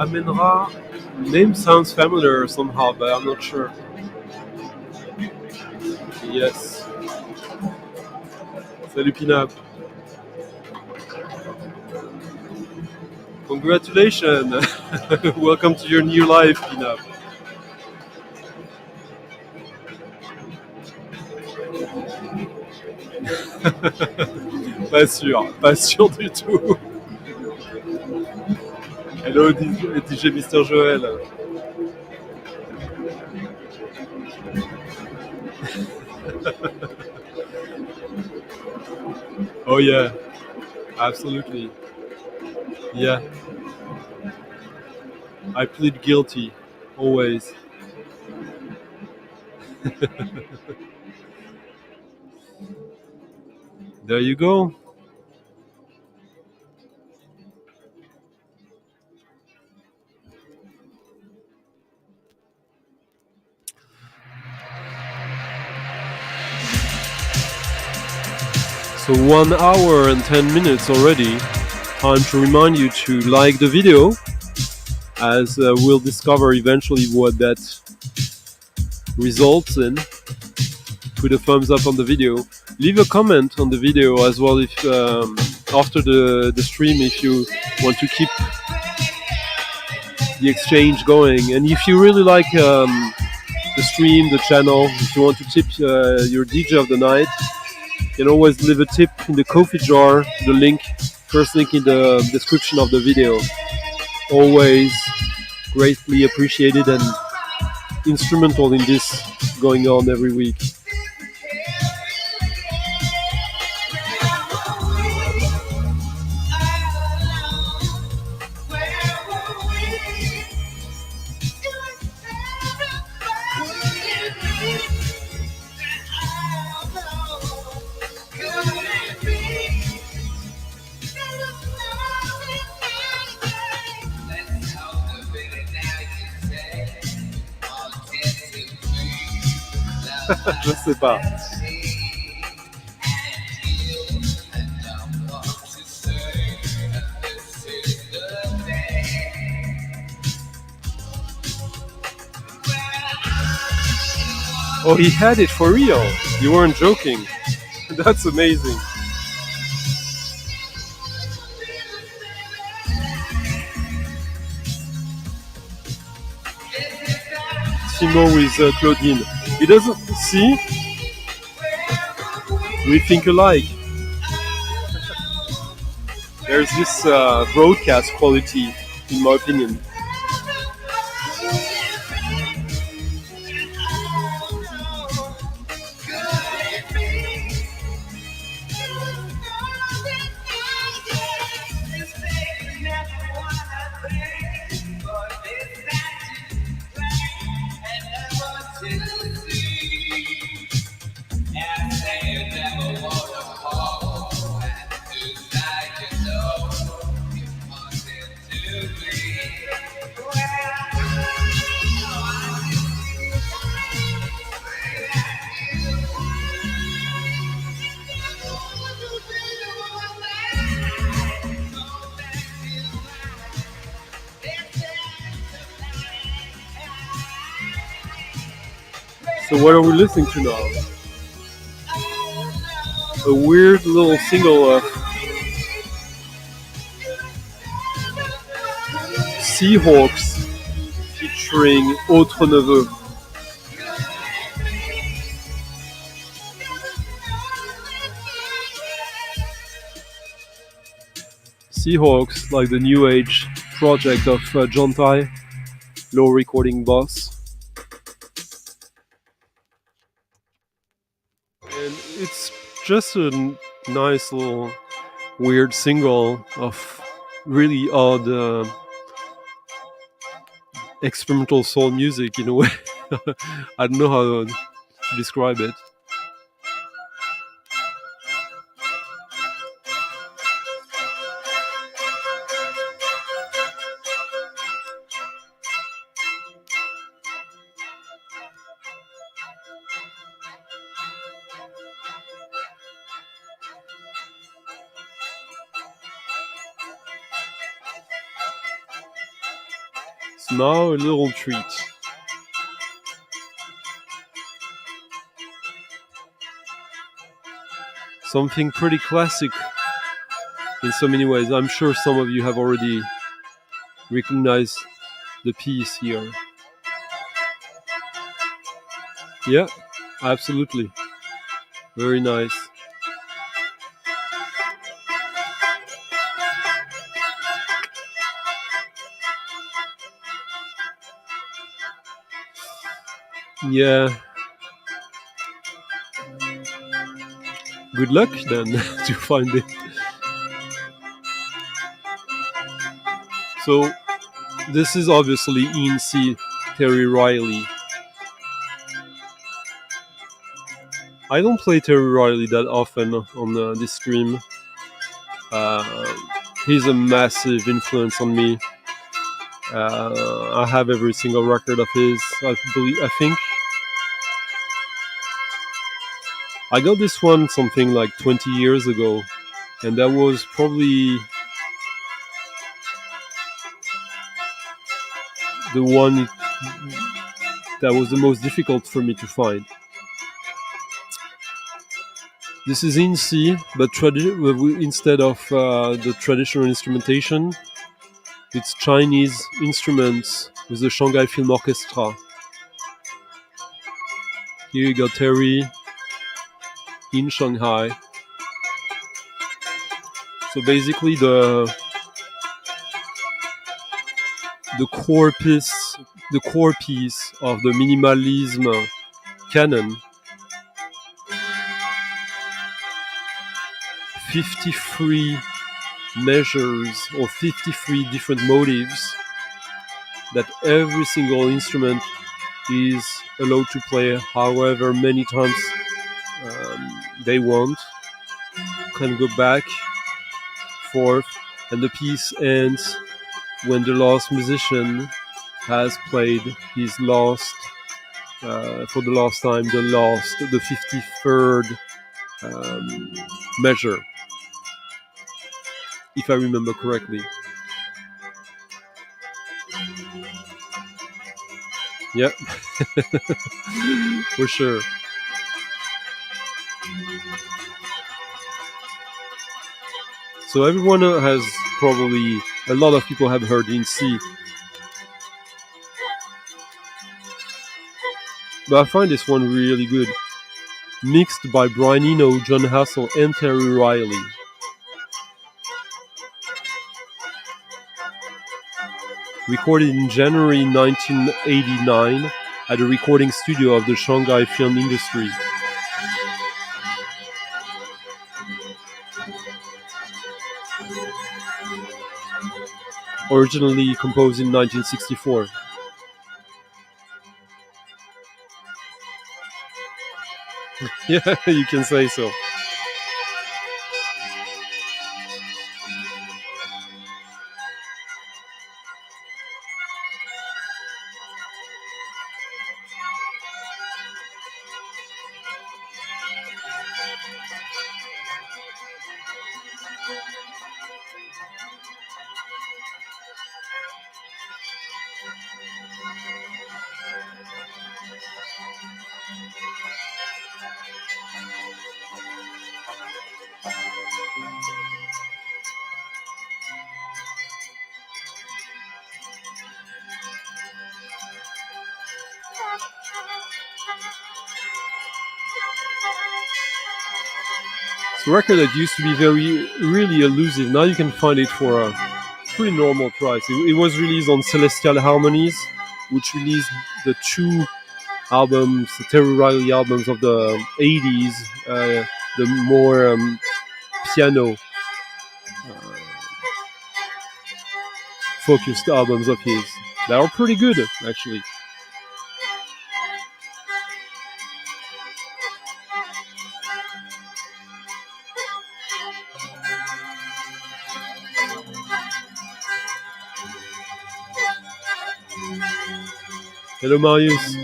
Amenra name sounds familiar somehow, but I'm not sure. Yes. Salut Pinap. Congratulations. Welcome to your new life, Pinap. Pas sûr du tout. Hello DJ Mr. Joel. Oh yeah, absolutely. Yeah. I plead guilty, always. There you go. So 1 hour and 10 minutes already. Time to remind you to like the video, as we'll discover eventually what that results in. with a thumbs up on the video. Leave a comment on the video as well if after the stream if you want to keep the exchange going. And if you really like the stream, the channel, if you want to tip your DJ of the night, you can always leave a tip in the coffee jar, the link, first link in the description of the video. Always greatly appreciated and instrumental in this going on every week. Je sais pas. Oh, he had it for real. You weren't joking. That's amazing. Simon with Claudine. He doesn't see. We think alike. There's this broadcast quality, in my opinion. So what are we listening to now? A weird little single of Seahawks featuring Autre Neveu. Seahawks, like the new age project of John Ty, low recording boss. And it's just a nice little weird single of really odd experimental soul music in a way. I don't know how to describe it. Now a little treat. Something pretty classic in so many ways. I'm sure some of you have already recognized the piece here. Yeah, absolutely. Very nice. Yeah. Good luck then to find it. So this is obviously in C, Terry Riley. I don't play Terry Riley that often on this stream. He's a massive influence on me. I have every single record of his. I think I got this one something like 20 years ago, and that was probably the one that was the most difficult for me to find. This is in C, but instead of the traditional instrumentation, it's Chinese instruments with the Shanghai Film Orchestra. Here you got Terry in Shanghai. So basically the core piece of the minimalism canon, 53 measures or 53 different motives that every single instrument is allowed to play however many times they want. Can go back, forth, and the piece ends when the last musician has played his last, for the last time, the 53rd measure, if I remember correctly. Yep, for sure. So everyone has probably, a lot of people have heard in C. But I find this one really good. Mixed by Brian Eno, John Hassel, and Terry Riley. Recorded in January 1989 at a recording studio of the Shanghai film industry. Originally composed in 1964. Yeah, you can say so. It's a record that used to be really elusive. Now you can find it for a pretty normal price. It was released on Celestial Harmonies, which released the two albums, the Terry Riley albums of the 80s, the more piano focused albums of his. They are pretty good, actually. Hello, Marius.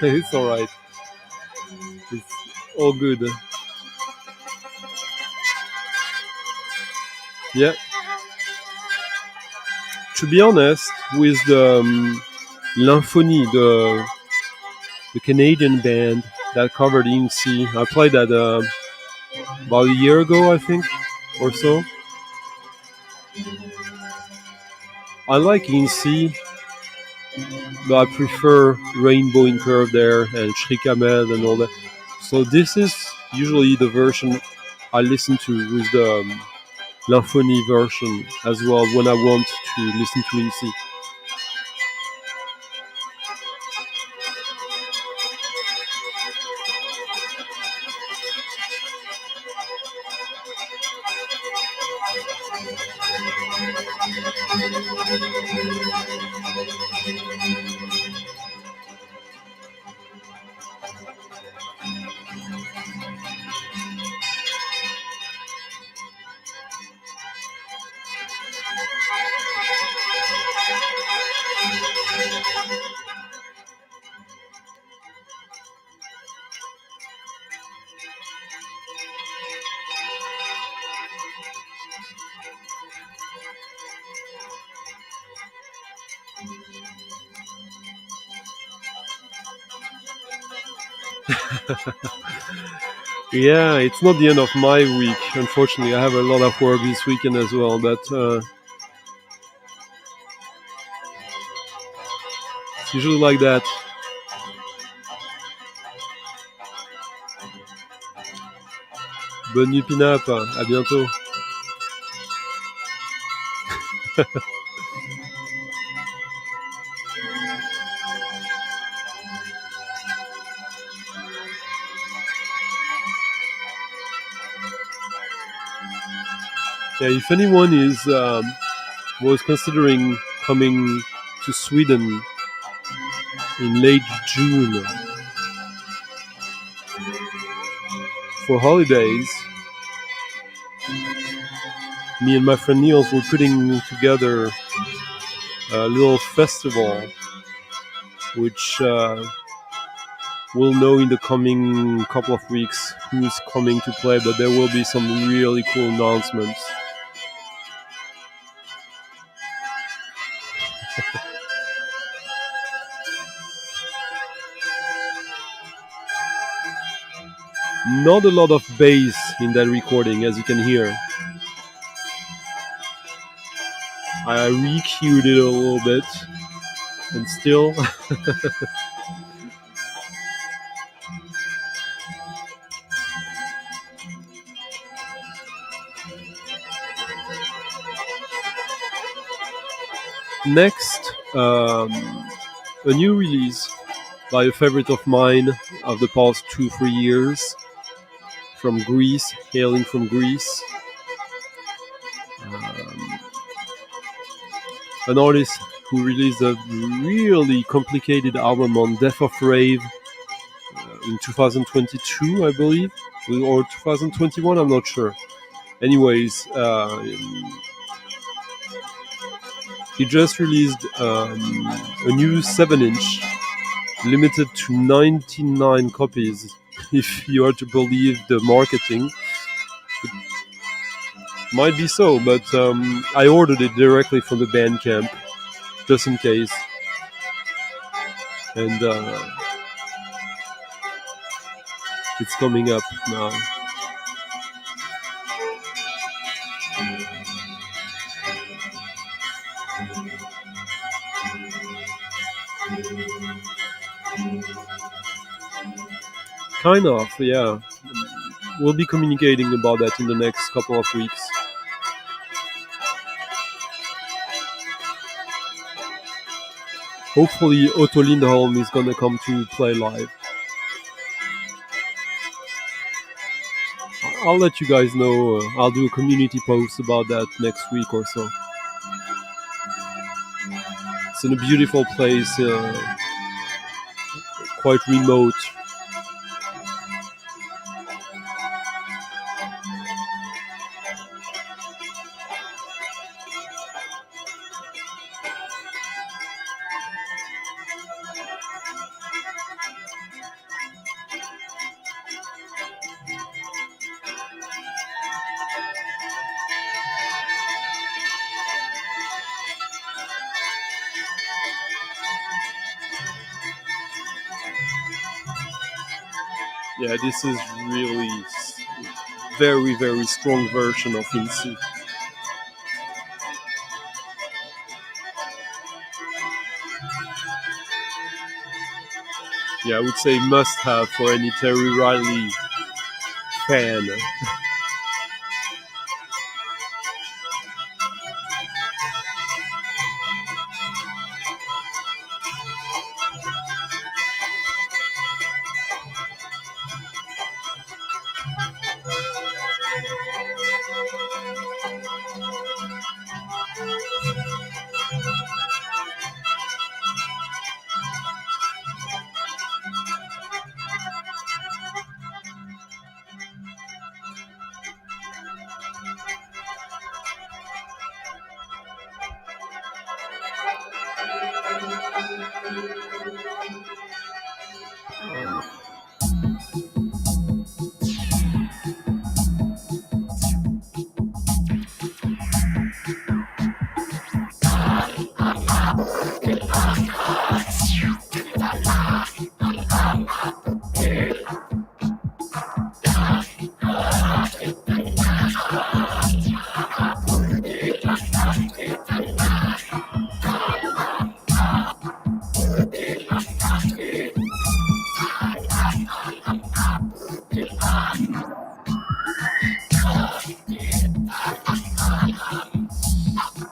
It's alright. It's all good. Yeah. To be honest, with the Lymphonie, the Canadian band that covered in C, I played that about a year ago, I think, or so. I like in C, but I prefer Rainbow in Curve there and Shrik Ahmed and all that. So this is usually the version I listen to with the Lymphonie version as well when I want to listen to in C. Yeah, it's not the end of my week. Unfortunately, I have a lot of work this weekend as well, but it's usually like that. Bonne nuit, Pinap. À bientôt. Yeah, if anyone was considering coming to Sweden in late June for holidays, me and my friend Niels were putting together a little festival, which we'll know in the coming couple of weeks who's coming to play, but there will be some really cool announcements. Not a lot of bass in that recording, as you can hear. I re-cued it a little bit, and still... Next, a new release by a favorite of mine of the past 2-3 years, from Greece, hailing from Greece. An artist who released a really complicated album on Death of Rave in 2022, I believe, or 2021, I'm not sure. Anyways, he just released a new 7-inch, limited to 99 copies, if you are to believe the marketing. It might be so, but I ordered it directly from the Bandcamp, just in case. And it's coming up now. Kind of, yeah. We'll be communicating about that in the next couple of weeks. Hopefully Otto Lindholm is gonna come to play live. I'll let you guys know. I'll do a community post about that next week or so. It's in a beautiful place, quite remote. Yeah, this is really very, very strong version of IMHO. Yeah, I would say must have for any Terry Riley fan.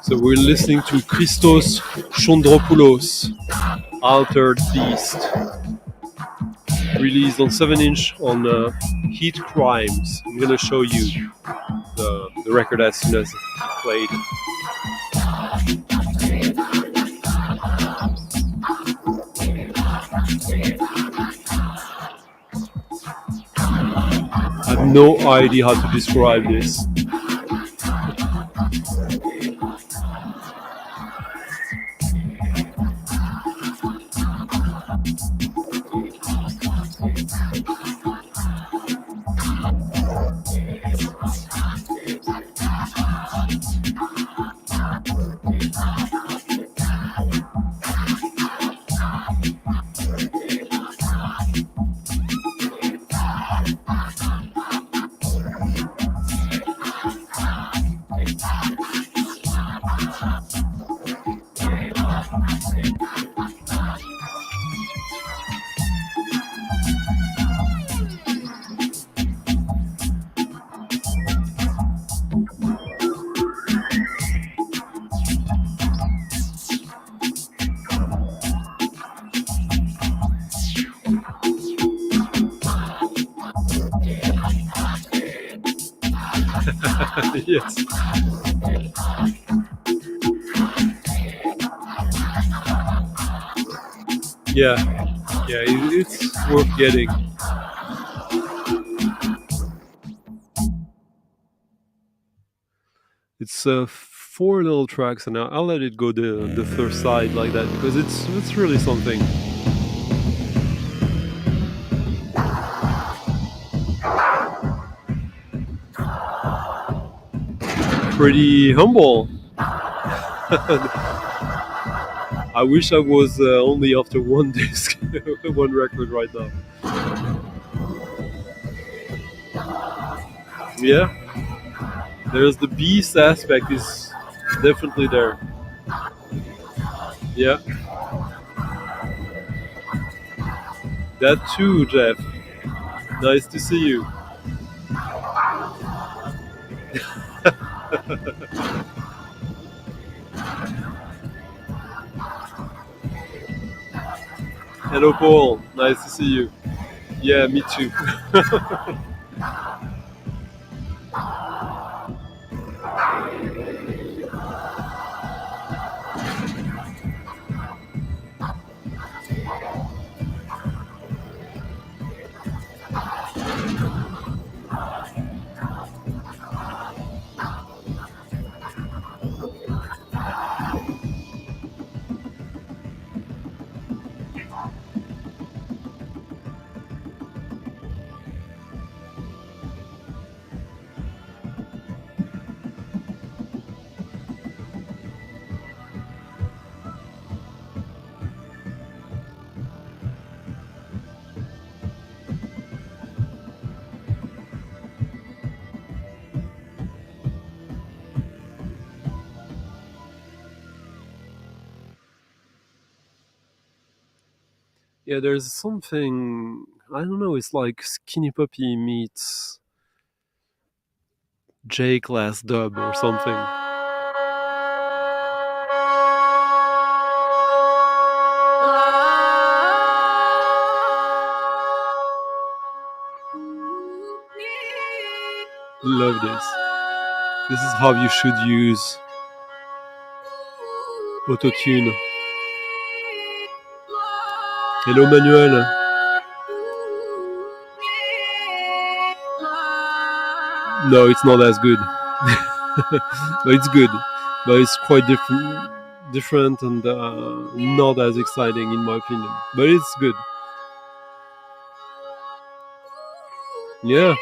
So we're listening to Christos Chriostos, Altered Beast, released on 7-inch on Heat Crimes. I'm gonna show you the record as soon as it's played. I have no idea how to describe this. Yes. Yeah, it's worth getting. It's 4 little tracks, and I'll let it go the third side like that because it's really something. Pretty humble. I wish I was only after one disc, one record right now. Yeah, there's the beast aspect is definitely there. Yeah, that too, Jeff. Nice to see you. Hello, Paul. Nice to see you. Yeah, me too. Yeah, there's something, I don't know, it's like Skinny Puppy meets J-Class Dub or something. Love this. This is how you should use autotune. Hello Manuel. No, it's not as good. But it's good. But it's quite different and not as exciting in my opinion. But it's good. Yeah,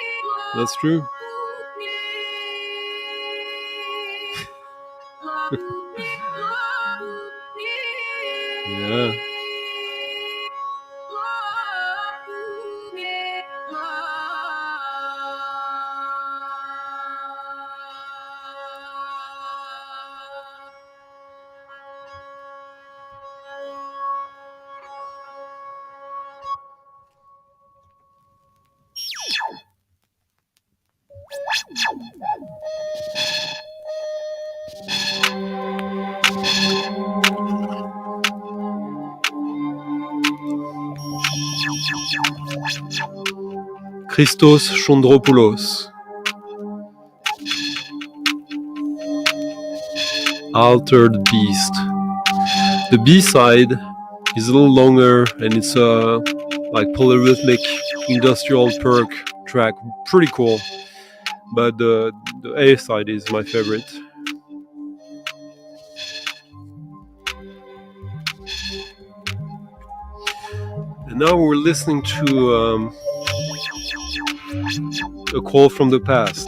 that's true. Yeah. Christos Chriostos, Altered Beast. The B-side is a little longer and it's a like polyrhythmic industrial perk track, pretty cool. But the A-side is my favorite. And now we're listening to a call from the past.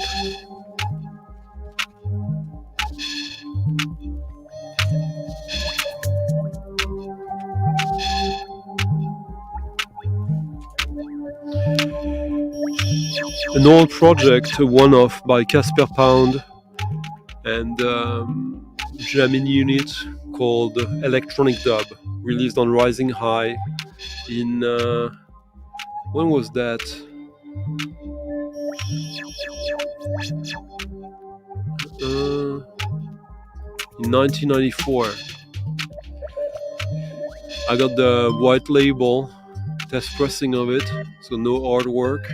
An old project, a one-off by Casper Pound and jamming unit called Electronic Dub, released on Rising High in when was that? In 1994. I got the white label test pressing of it, so no artwork.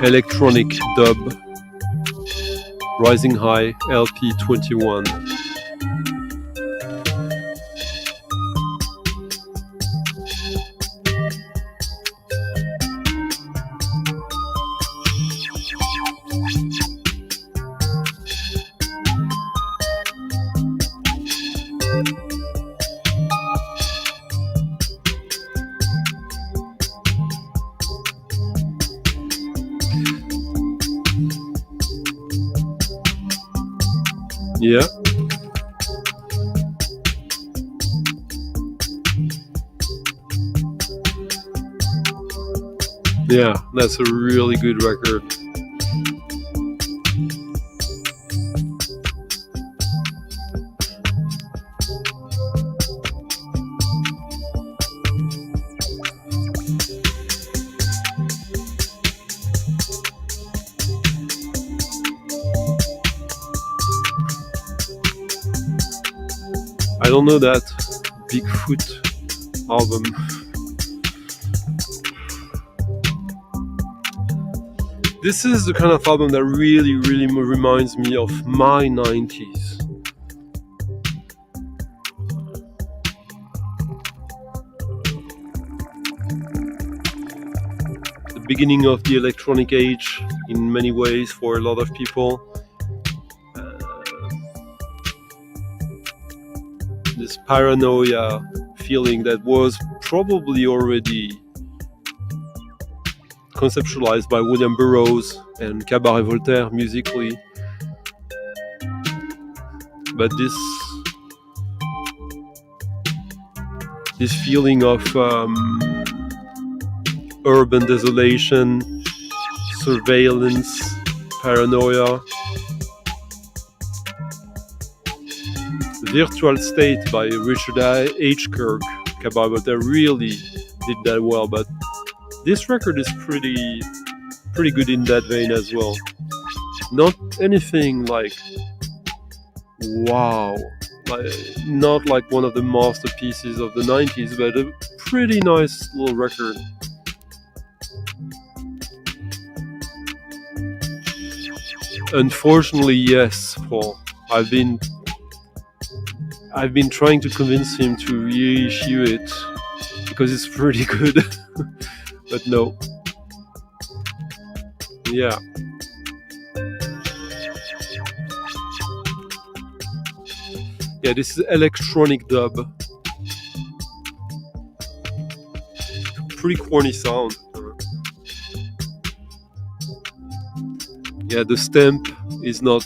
Electronic Dub, Rising High, LP 21. Yeah. Yeah, that's a really good record. I don't know that Bigfoot album. This is the kind of album that really reminds me of my 90s. The beginning of the electronic age in many ways for a lot of people. This paranoia feeling that was probably already conceptualized by William Burroughs and Cabaret Voltaire musically. But this feeling of urban desolation, surveillance, paranoia. Virtual State by Richard H. Kirk, Cabaret Voltaire really did that well, but this record is pretty good in that vein as well. Not anything like wow, not like one of the masterpieces of the 90s, but a pretty nice little record. Unfortunately, yes, Paul. I've been trying to convince him to reissue it because it's pretty good. But no. Yeah. Yeah, this is electronic dub. Pretty corny sound. Yeah, the stamp is not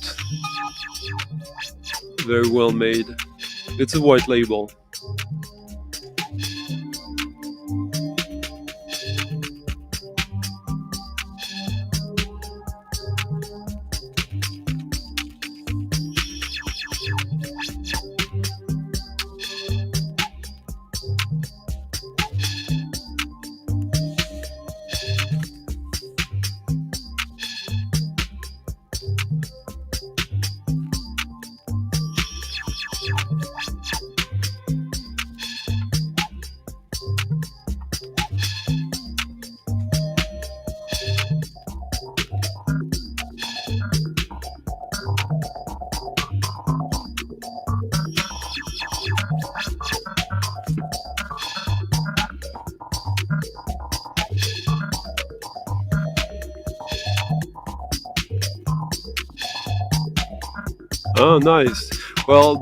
very well made. It's a white label. Oh, nice. Well,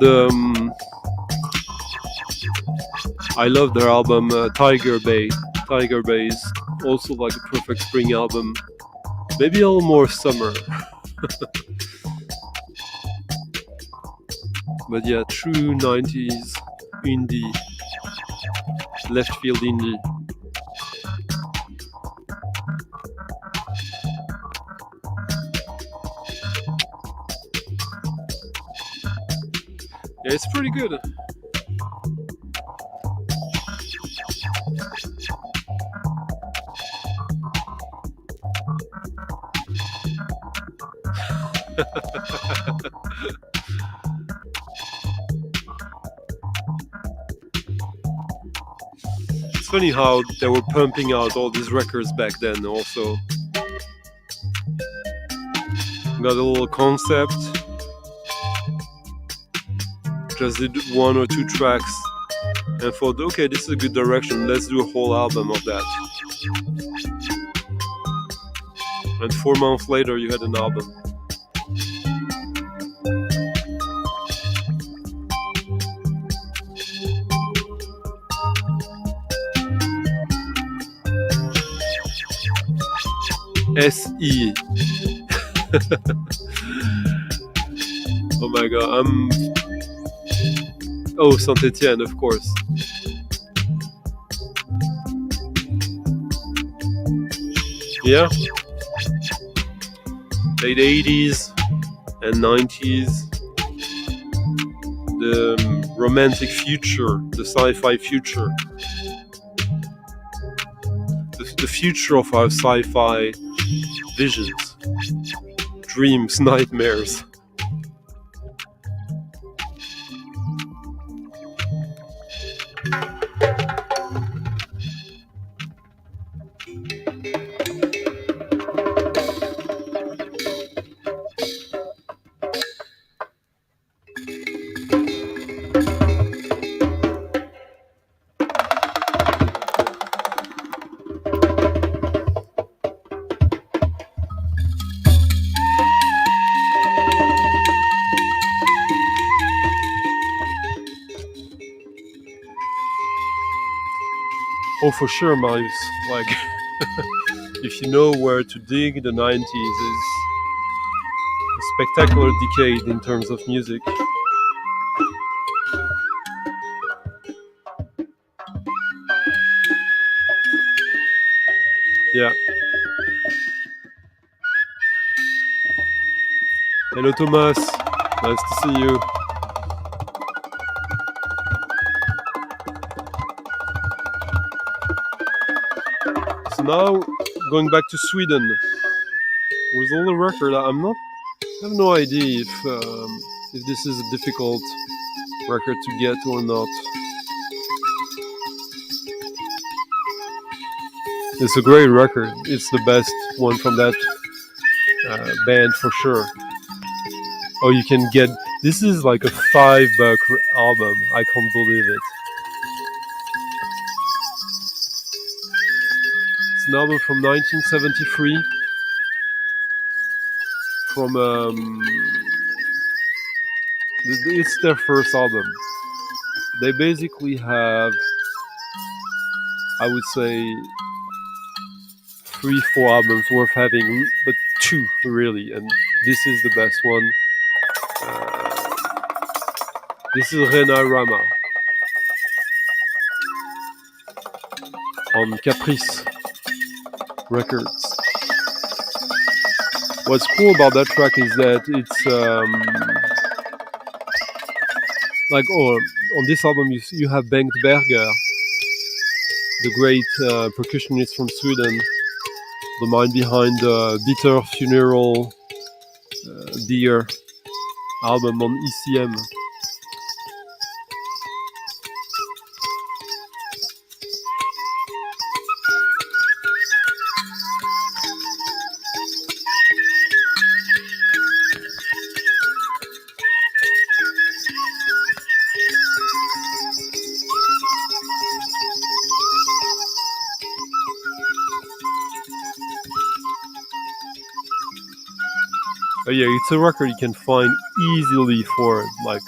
I love their album Tiger Bay. Tiger Bay is also like a perfect spring album. Maybe a little more summer. But yeah, true 90s indie, left field indie. Yeah, it's pretty good. It's funny how they were pumping out all these records back then also. Got a little concept, just did 1 or 2 tracks and thought, okay, this is a good direction, let's do a whole album of that. And 4 months later you had an album. SE. Oh my god, Oh, Saint-Etienne, of course. Yeah. Late 80s and 90s. The romantic future, the sci-fi future. The future of our sci-fi visions, dreams, nightmares. Oh, for sure, Miles. Like, if you know where to dig, the 90s is a spectacular decade in terms of music. Yeah. Hello, Thomas. Nice to see you. So now, going back to Sweden, with all the record, I have no idea if this is a difficult record to get or not. It's a great record. It's the best one from that band for sure. Oh, you can get... This is like a $5 album. I can't believe it. It's an album from 1973. It's their first album. They basically have, I would say, 3-4 albums worth having, but 2 really, and this is the best one. This is Rena Rama on Caprice Records. What's cool about that track is that it's on this album you have Bengt Berger, the great percussionist from Sweden, the mind behind Bitter Funeral Deer album on ECM. Yeah, it's a record you can find easily for like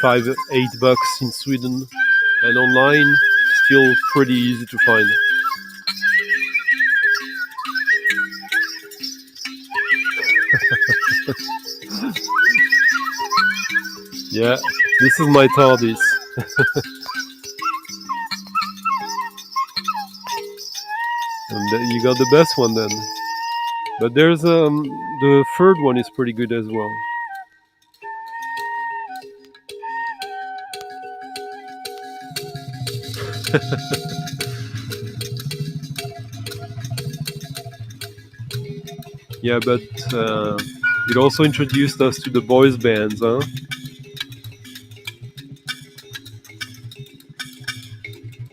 $5-8 in Sweden, and online still pretty easy to find. Yeah, this is my TARDIS. And you got the best one then. But there's the third one is pretty good as well. Yeah, but it also introduced us to the boys bands, huh?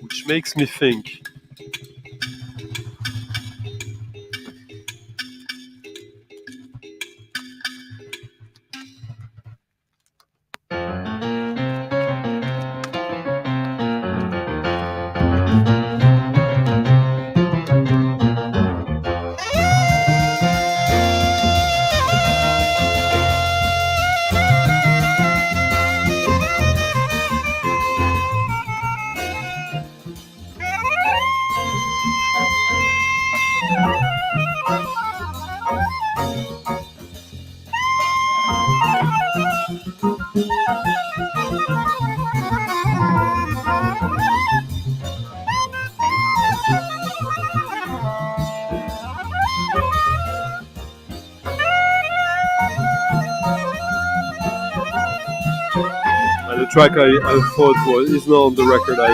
Which makes me think. The track I thought was is not on the record. I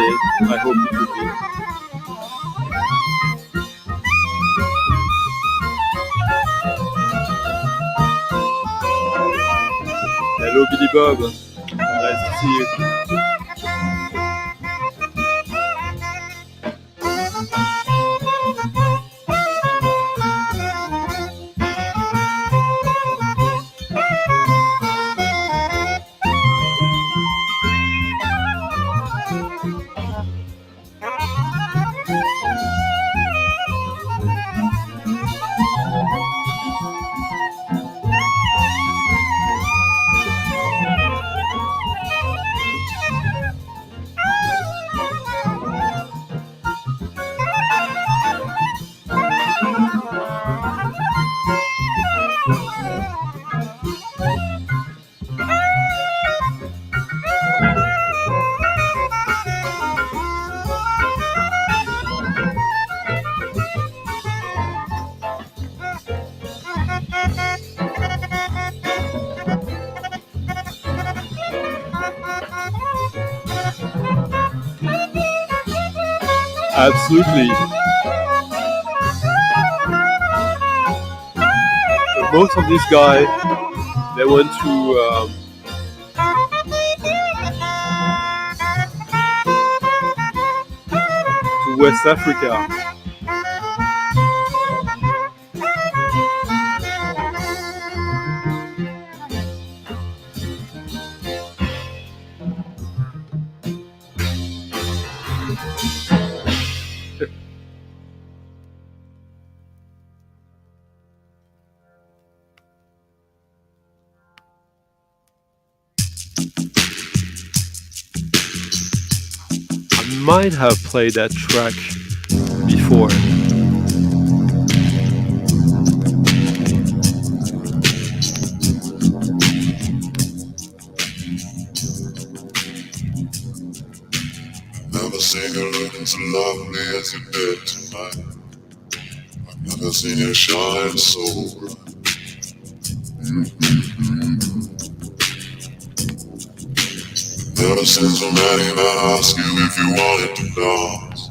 hope it would be. Hello, Billy Bob. Nice to see you. Absolutely. But most of these guys, they went to West Africa. Might have played that track before. Never seen you looking so lovely as you did tonight. I've never seen you shine so bright. Never seen so many men ask you if you wanted to dance.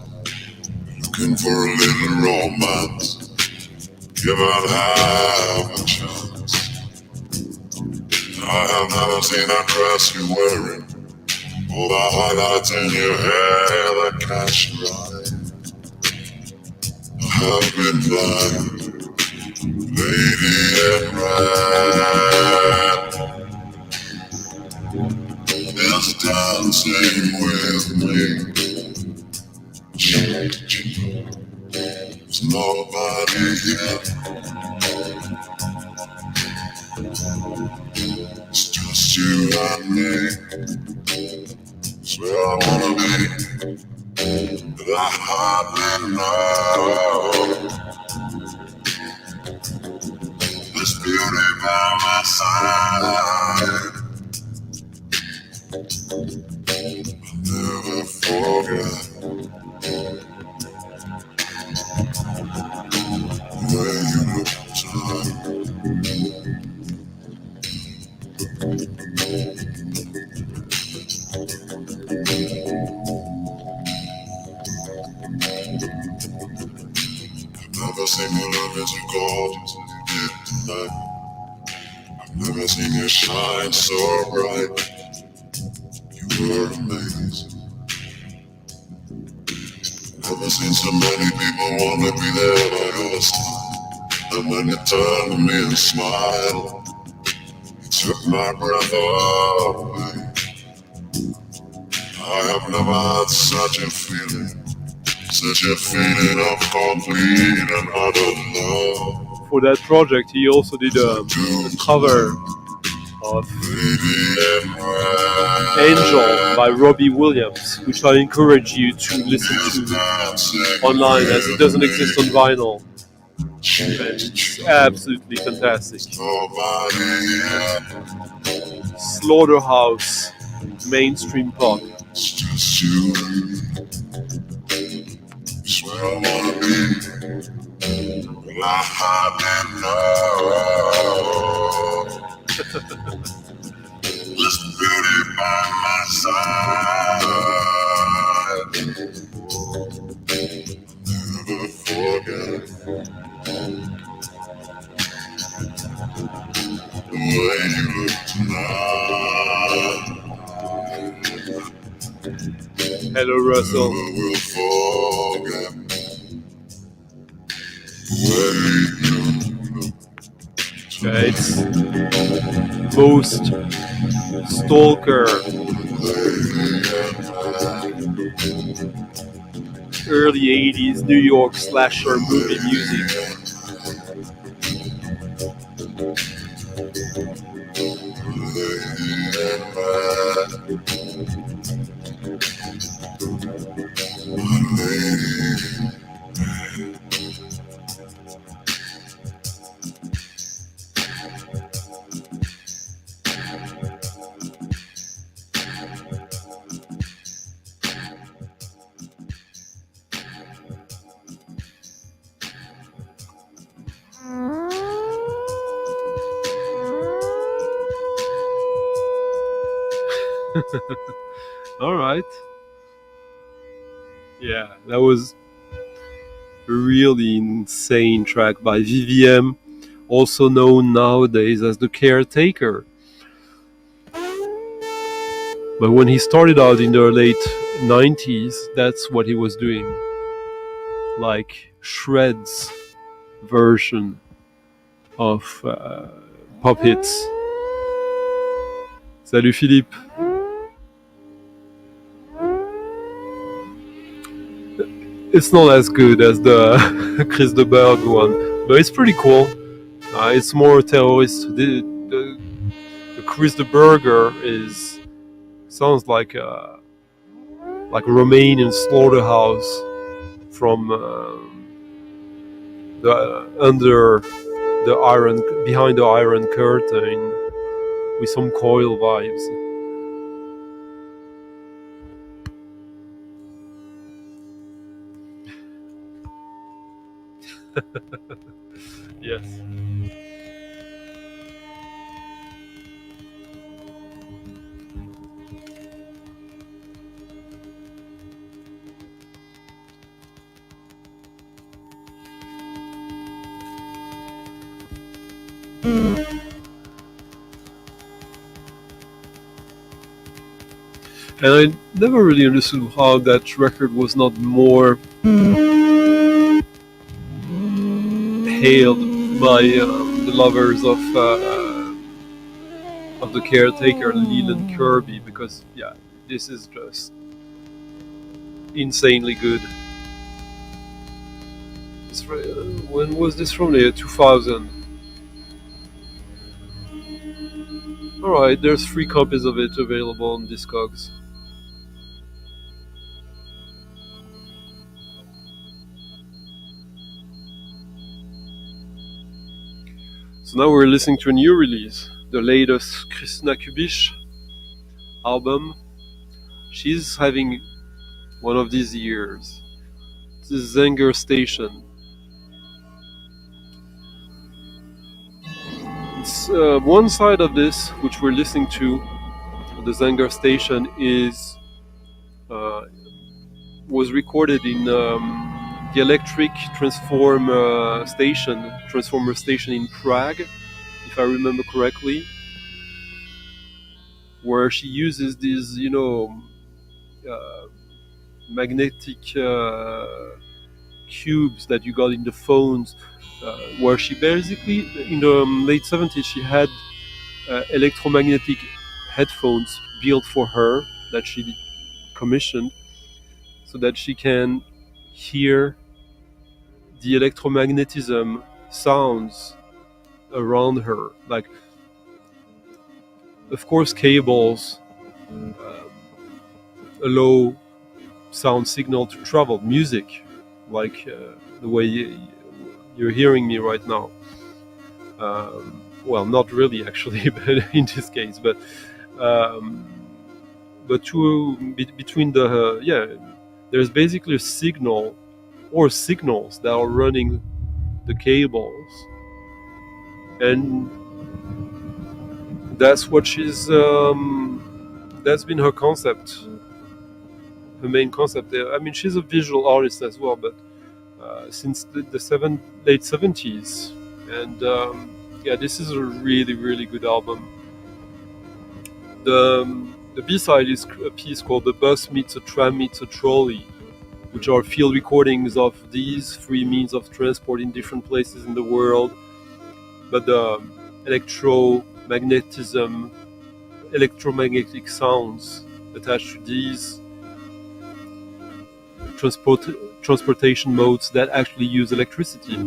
Looking for a little romance. Give out half a chance. I have never seen that dress you're wearing, or the highlights in your hair that catch your eye. I have been blind, lady in red, is dancing with me. There's nobody here. It's just you and me. It's where I wanna be. But I hardly know this beauty by my side. Never forget the way you look tonight. Never seen you look as gorgeous as you did tonight. I've never seen you shine so bright. You were amazing. Never seen so many people want to be there by your side. And when you turned to me and smiled, you took my breath away. I have never had such a feeling of complete and utter love. For that project, he also did a cover of Angel by Robbie Williams, which I encourage you to listen to online as it doesn't exist on vinyl. And it's absolutely fantastic. Slaughterhouse, mainstream pop. It's just you. It's where I wanna be. Well, I hardly know. This beauty by my side. Never forget the way you look tonight. Hello, Russell. Never will forget the way you look. Okay, it's Ghost Stalker, early 80s New York slasher movie music. All right. Yeah, that was a really insane track by VVM, also known nowadays as the Caretaker. But when he started out in the late 90s, that's what he was doing. Like shreds version of pop hits. Salut Philippe. It's not as good as the Chris de Berg one, but it's pretty cool. It's more terrorist. The Chris de Berger sounds like a Romanian slaughterhouse from behind the Iron Curtain with some coil vibes. Yes. And I never really understood how that record was not more hailed by the lovers of the Caretaker, Leland Kirby, because yeah, this is just insanely good. When was this from? The year 2000. Alright, there's 3 copies of it available on Discogs. So now we're listening to a new release, the latest Christina Kubisch album. She's having one of these years. This is Zenger Station. It's one side of this, which we're listening to, the Zenger Station, is was recorded in the electric transformer station in Prague, if I remember correctly, where she uses these, magnetic cubes that you got in the phones, where she basically, in the late 70s, she had electromagnetic headphones built for her that she commissioned so that she can hear the electromagnetism sounds around her. Like, of course, cables allow sound signal to travel, music, like the way you're hearing me right now. Well, not really actually, but in this case, but between the there's basically a signal or signals that are running the cables, and that's what she's that's been her concept, her main concept. I mean, she's a visual artist as well, but since the late 70s, and this is a really, really good album. The B-side is a piece called "The Bus Meets a Tram Meets a Trolley," which are field recordings of these 3 means of transport in different places in the world. But the electromagnetic sounds attached to these transportation modes that actually use electricity.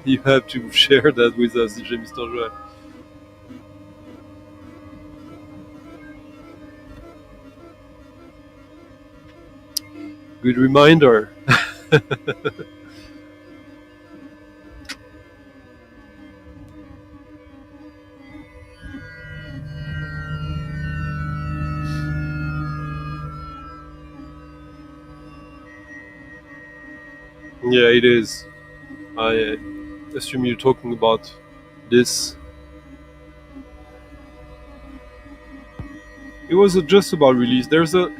You have to share that with us, DJ Mr. Joel. Good reminder. Yeah, it is. I assume you're talking about this. It was just about release. There's a...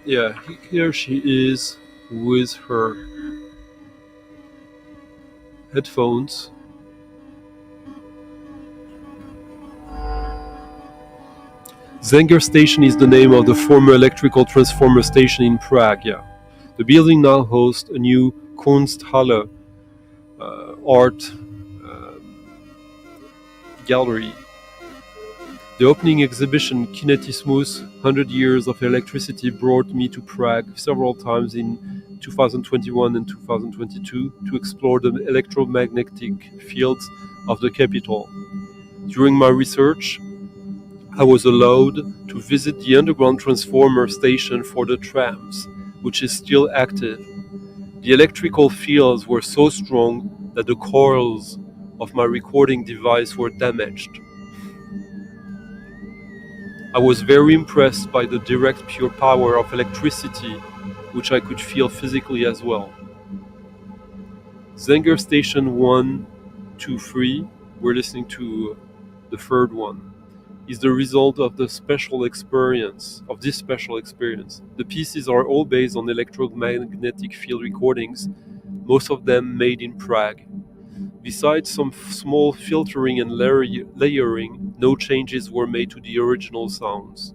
Yeah, here she is with her headphones. Zenger Station is the name of the former electrical transformer station in Prague. Yeah, the building now hosts a new Kunsthalle art gallery. The opening exhibition, Kinetismus, 100 Years of Electricity, brought me to Prague several times in 2021 and 2022 to explore the electromagnetic fields of the capital. During my research, I was allowed to visit the underground transformer station for the trams, which is still active. The electrical fields were so strong that the coils of my recording device were damaged. I was very impressed by the direct pure power of electricity, which I could feel physically as well. Zenger Station 1, 2, 3, we're listening to the third one, is the result of this special experience. The pieces are all based on electromagnetic field recordings, most of them made in Prague. Besides some small filtering and layering, no changes were made to the original sounds.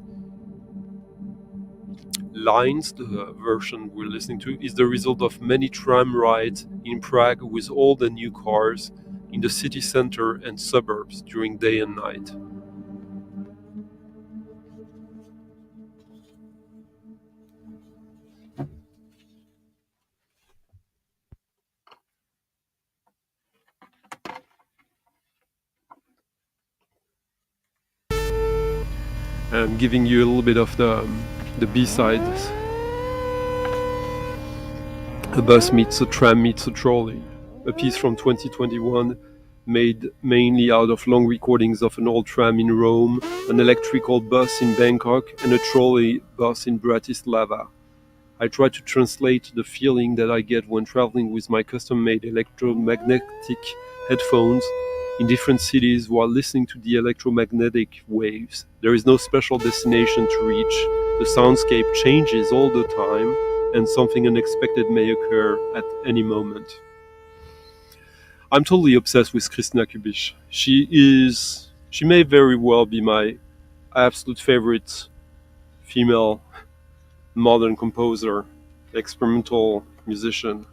Lines, the version we're listening to, is the result of many tram rides in Prague with old and new cars in the city center and suburbs during day and night. I'm giving you a little bit of the B-sides. A bus meets a tram meets a trolley. A piece from 2021 made mainly out of long recordings of an old tram in Rome, an electrical bus in Bangkok, and a trolley bus in Bratislava. I try to translate the feeling that I get when traveling with my custom-made electromagnetic headphones in different cities while listening to the electromagnetic waves. There is no special destination to reach. The soundscape changes all the time, and something unexpected may occur at any moment. I'm totally obsessed with Christina Kubisch. She may very well be my absolute favorite female modern composer, experimental musician.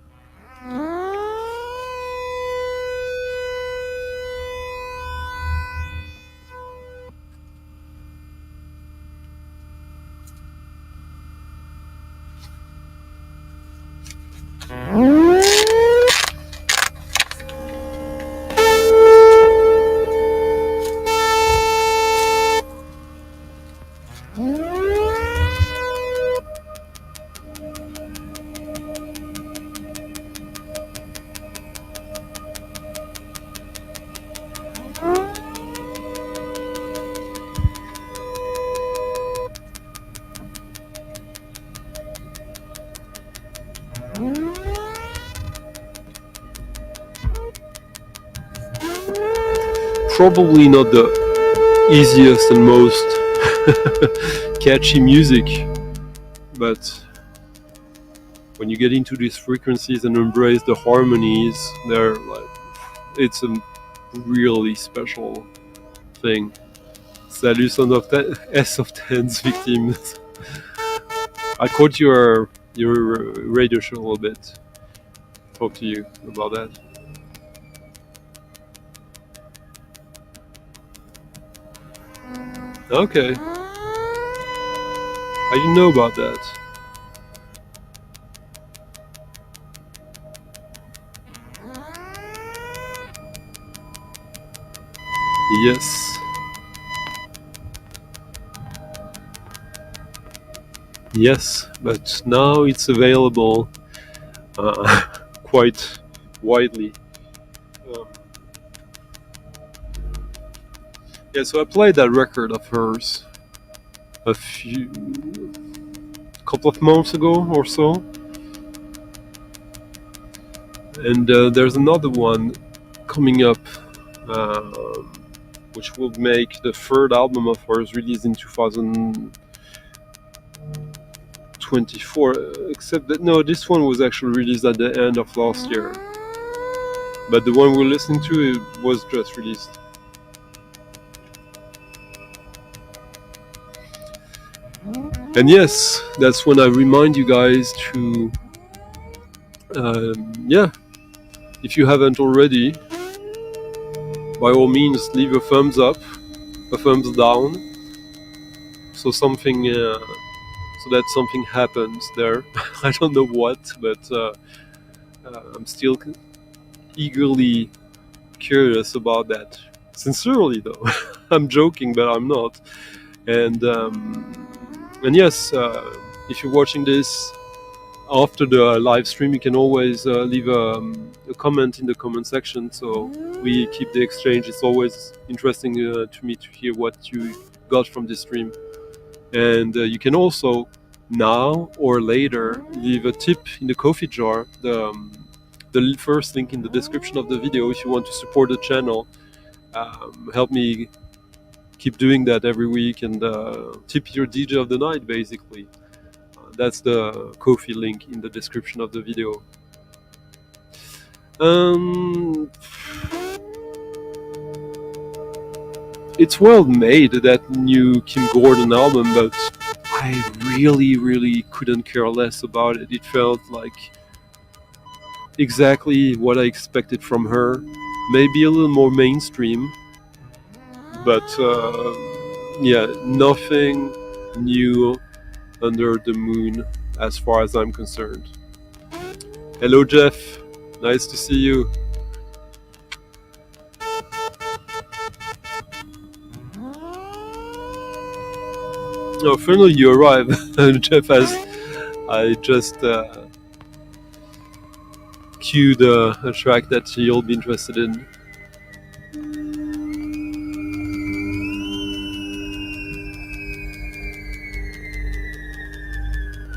Probably not the easiest and most catchy music, but when you get into these frequencies and embrace the harmonies, they're like, it's a really special thing. Salut, son of S of Tens victims. I caught your radio show a little bit. Talk to you about that. Okay. I didn't know about that. Yes. Yes, but now it's available quite widely. Yeah, so I played that record of hers a couple of months ago or so. And there's another one coming up, which will make the third album of hers released in 2024, except that, no, this one was actually released at the end of last year. But the one we're listening to, it was just released. And yes, that's when I remind you guys to, if you haven't already, by all means, leave a thumbs up, a thumbs down, so something, so that something happens there. I don't know what, but I'm still eagerly curious about that. Sincerely, though, I'm joking, but I'm not. And yes, if you're watching this after the live stream, you can always leave a comment in the comment section, so we keep the exchange. It's always interesting to me to hear what you got from this stream. And you can also, now or later, leave a tip in the coffee jar, the first link in the description of the video, if you want to support the channel. Help me keep doing that every week, and tip your DJ of the night, basically. That's the Ko-fi link in the description of the video. It's well made, that new Kim Gordon album, but I really couldn't care less about it. It felt like exactly what I expected from her. Maybe a little more mainstream, but yeah, nothing new under the moon as far as I'm concerned. Hello, Jeff. Nice to see you. No, finally you arrive, Jeff, as I just queued a track that you'll be interested in.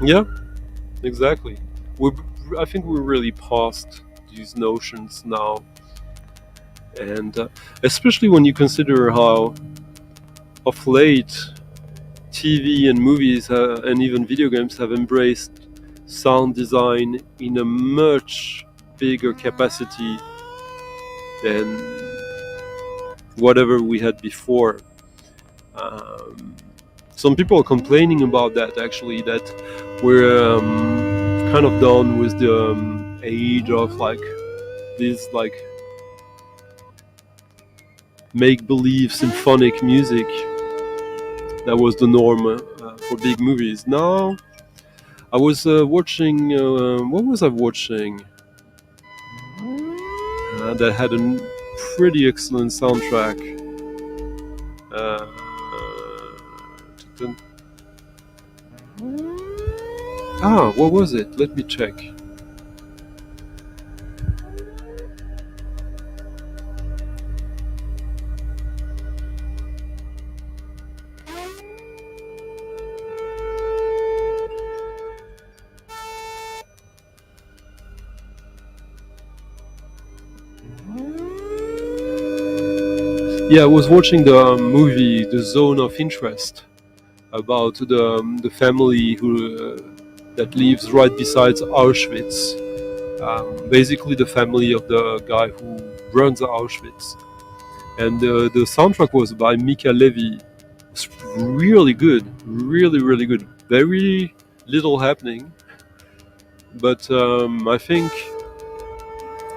Yeah, exactly. We, I think we're really past these notions now, and especially when you consider how, of late, TV and movies and even video games have embraced sound design in a much bigger capacity than whatever we had before. Some people are complaining about that, actually, that we're kind of done with the age of like this like make-believe symphonic music that was the norm for big movies. Now I was watching what was I watching that had a pretty excellent soundtrack. What was it? Let me check. Yeah, I was watching the movie The Zone of Interest about the family who that lives right beside Auschwitz. Basically, the family of the guy who runs Auschwitz. And the soundtrack was by Mika Levy. It's really good, really, really good. Very little happening, but I think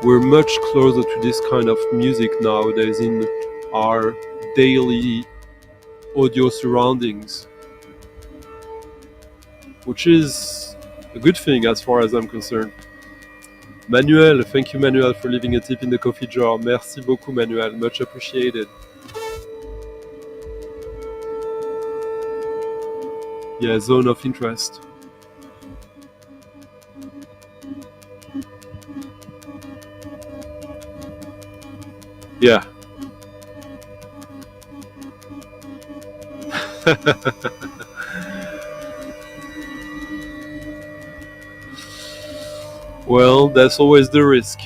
we're much closer to this kind of music nowadays in our daily audio surroundings, which is a good thing as far as I'm concerned. Manuel, thank you, Manuel, for leaving a tip in the coffee jar. Merci beaucoup, Manuel, much appreciated. Yeah, Zone of Interest. Yeah. Well, that's always the risk.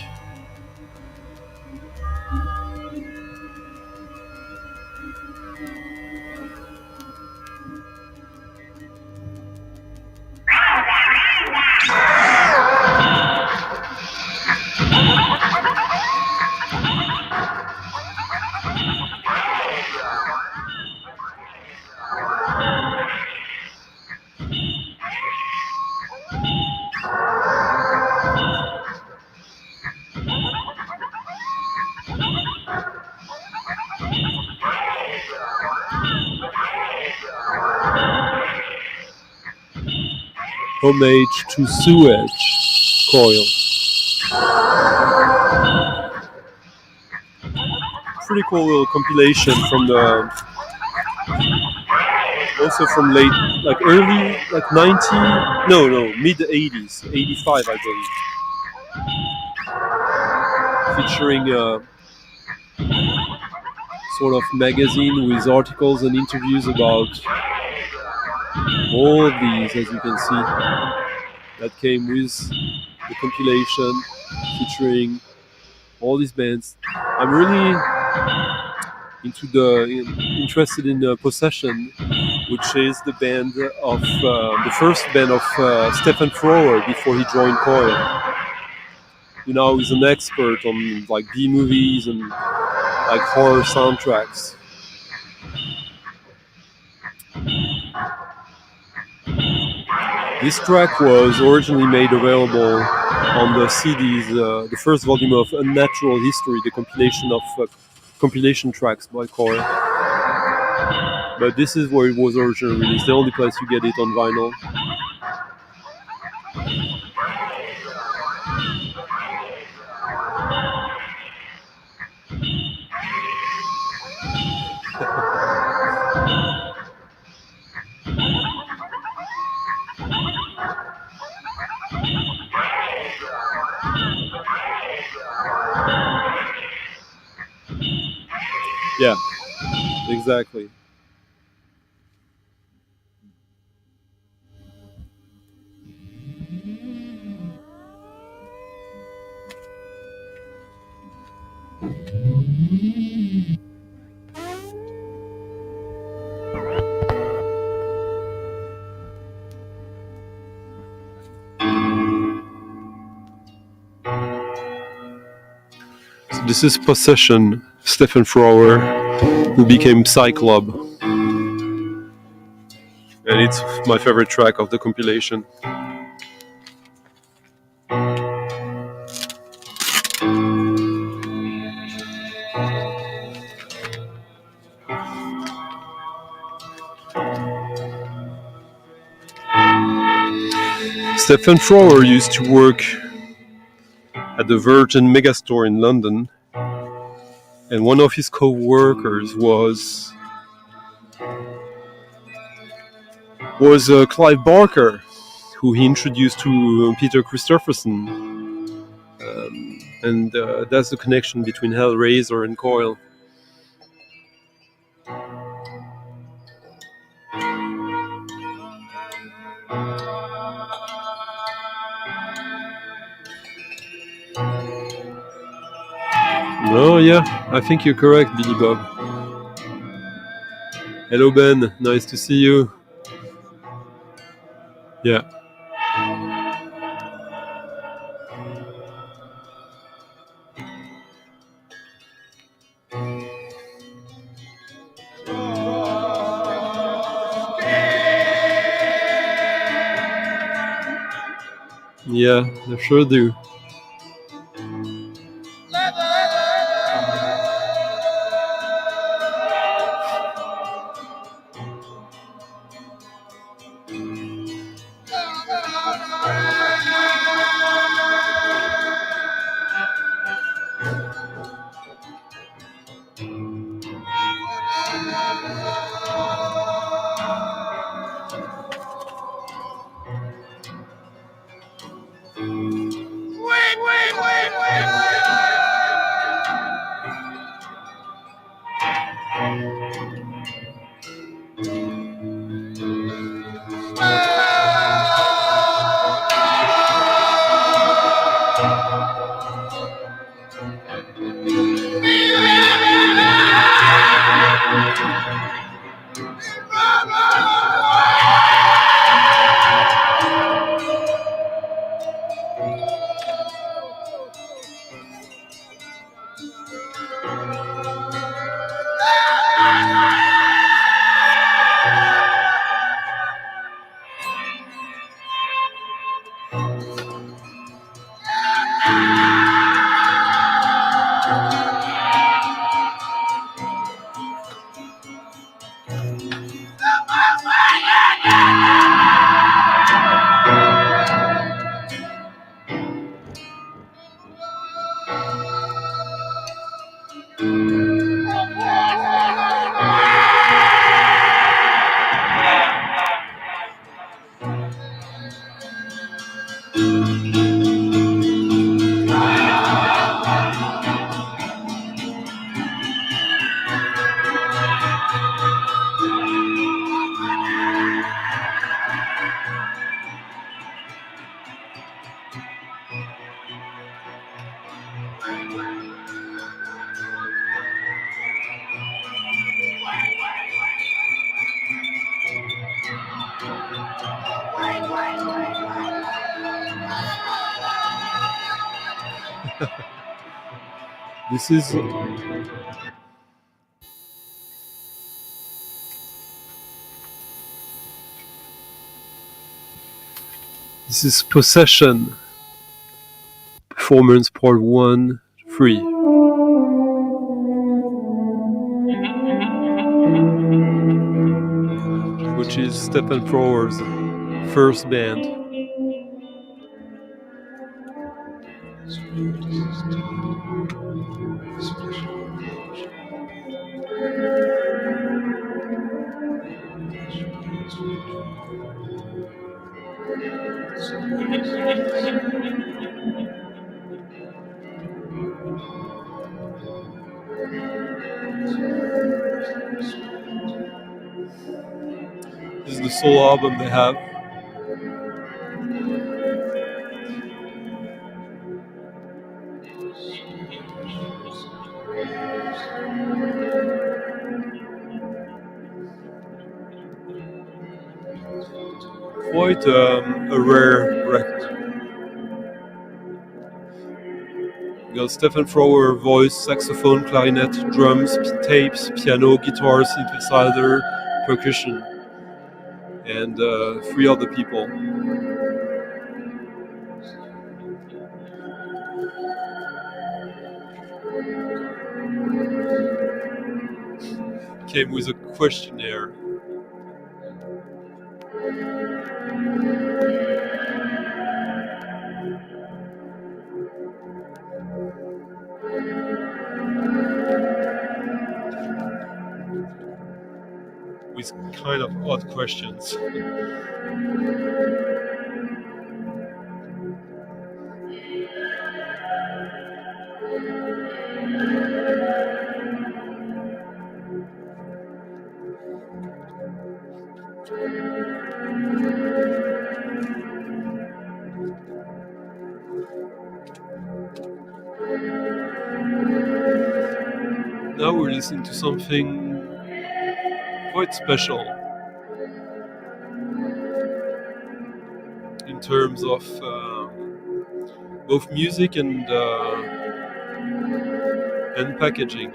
Homage to sewage coil. Pretty cool little compilation from the also from late, like early, like 90, mid 80s, 85 I believe, featuring a sort of magazine with articles and interviews about all of these, as you can see, that came with the compilation featuring all these bands. I'm really interested in Possession, which is the band of the first band of Stefan Frower before he joined Coil. You know, he's an expert on like B movies and like horror soundtracks. This track was originally made available on the CDs, the first volume of Unnatural History, the compilation of compilation tracks by Coil. But this is where it was originally released, the only place you get it on vinyl. Yeah, exactly. So this is Possession, Stephen Frower, who became Cyclob. And it's my favorite track of the compilation. Stephen Frower used to work at the Virgin Megastore in London, and one of his co-workers was Clive Barker, who he introduced to Peter Christopherson, and that's the connection between Hellraiser and Coil. Oh yeah, I think you're correct, Billy Bob. Hello Ben, nice to see you. Yeah. Yeah, I sure do. This is Possession, Performance Part 1, 3. Which is Stephen Frower's first band. This is the solo album they have. Quite a rare record. You got Stephen Thrower, voice, saxophone, clarinet, drums, tapes, piano, guitar, synthesizer, percussion, and 3 other people. Came with a questionnaire. With kind of odd questions. Now we're listening to something quite special in terms of both music and packaging.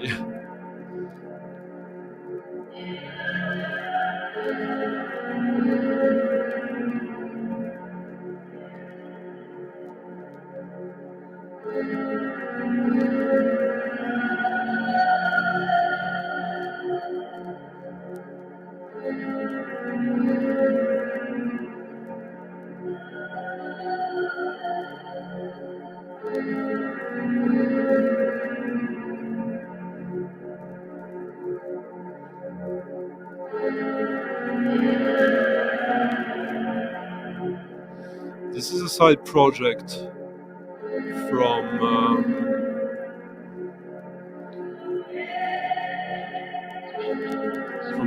This is a side project from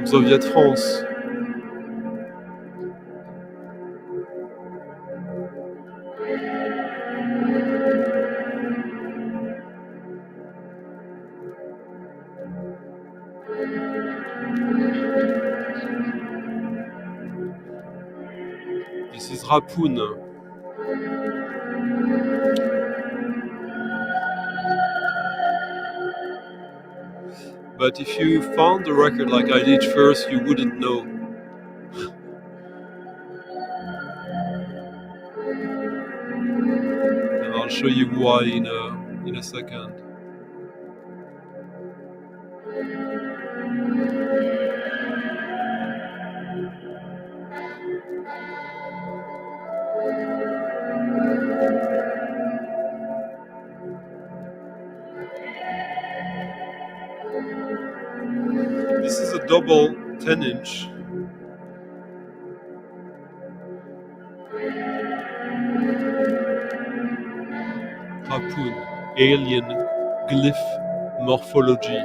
Soviet France. This is Rapoon. But if you found the record like I did first, you wouldn't know. And I'll show you why in a second. This is a double 10-inch. Rapoon, Alien Glyph Morphology.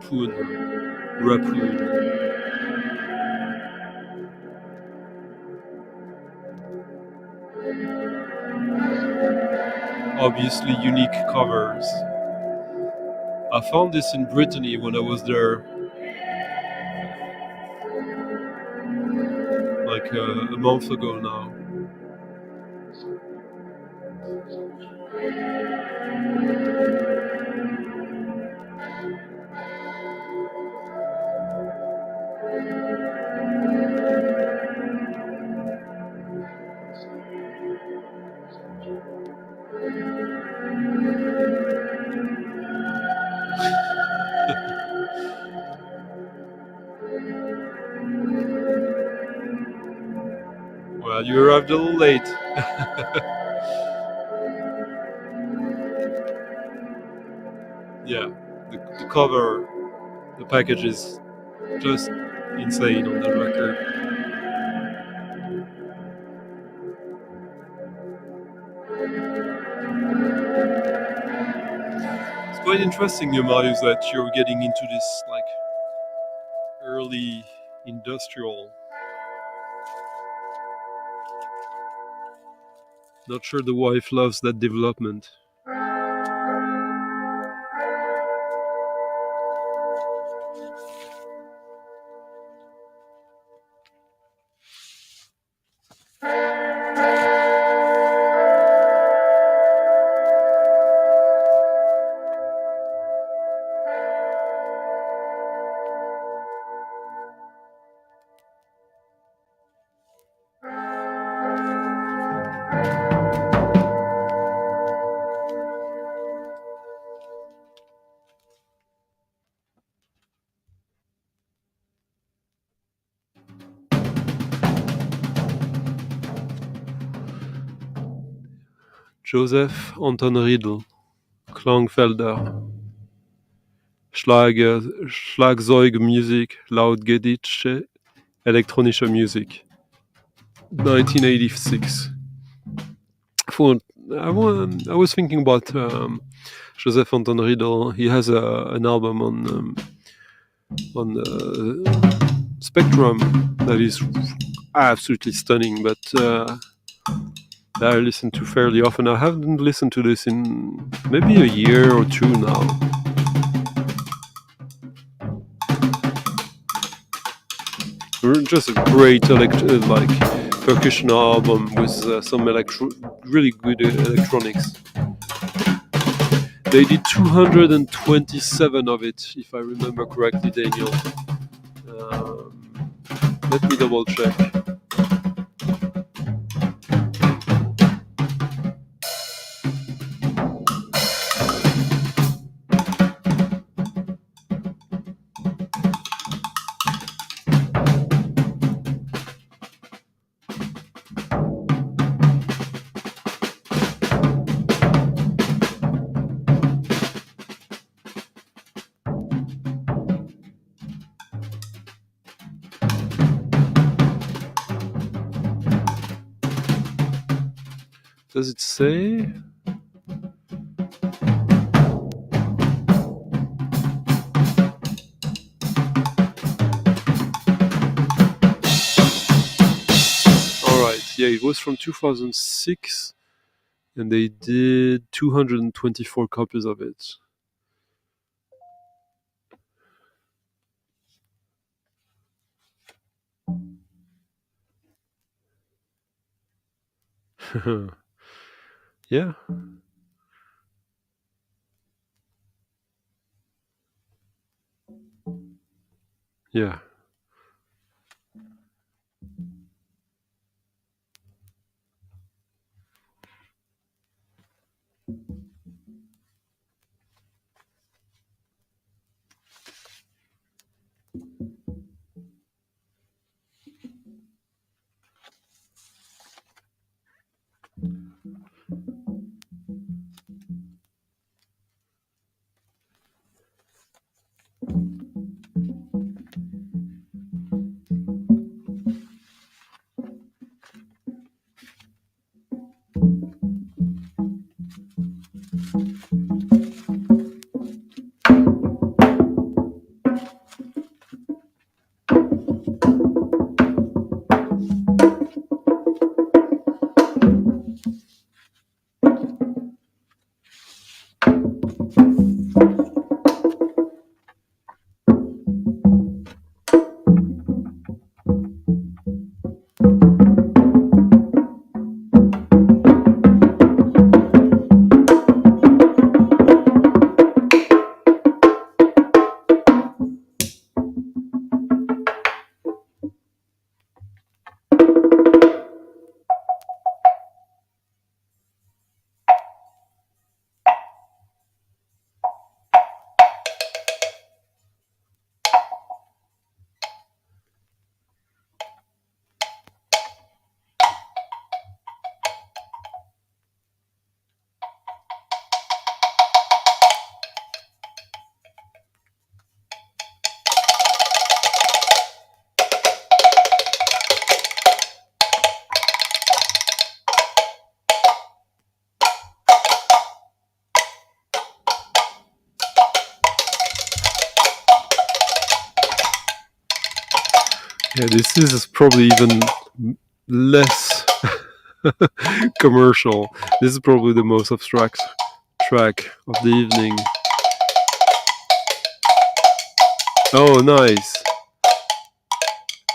Rapoon. Obviously unique covers. I found this in Brittany when I was there like a month ago now. You arrived a little late. Yeah, the cover, the package is just insane on that record. It's quite interesting, Marius, that you're getting into this like early industrial. Not sure the wife loves that development. Joseph Anton Riedel, Klangfelder, Schlagzeugmusik, Lautgedichte, elektronische Musik, 1986. I was thinking about Joseph Anton Riedel. He has an album on Spectrum that is absolutely stunning, but that I listen to fairly often. I haven't listened to this in maybe a year or two now. Just a great percussion album with some really good electronics. They did 227 of it, if I remember correctly, Daniel. Let me double check. Does it say? Alright, yeah, it was from 2006 and they did 224 copies of it. Yeah. Yeah. Yeah, this is probably even less commercial. This is probably the most abstract track of the evening. Oh, nice.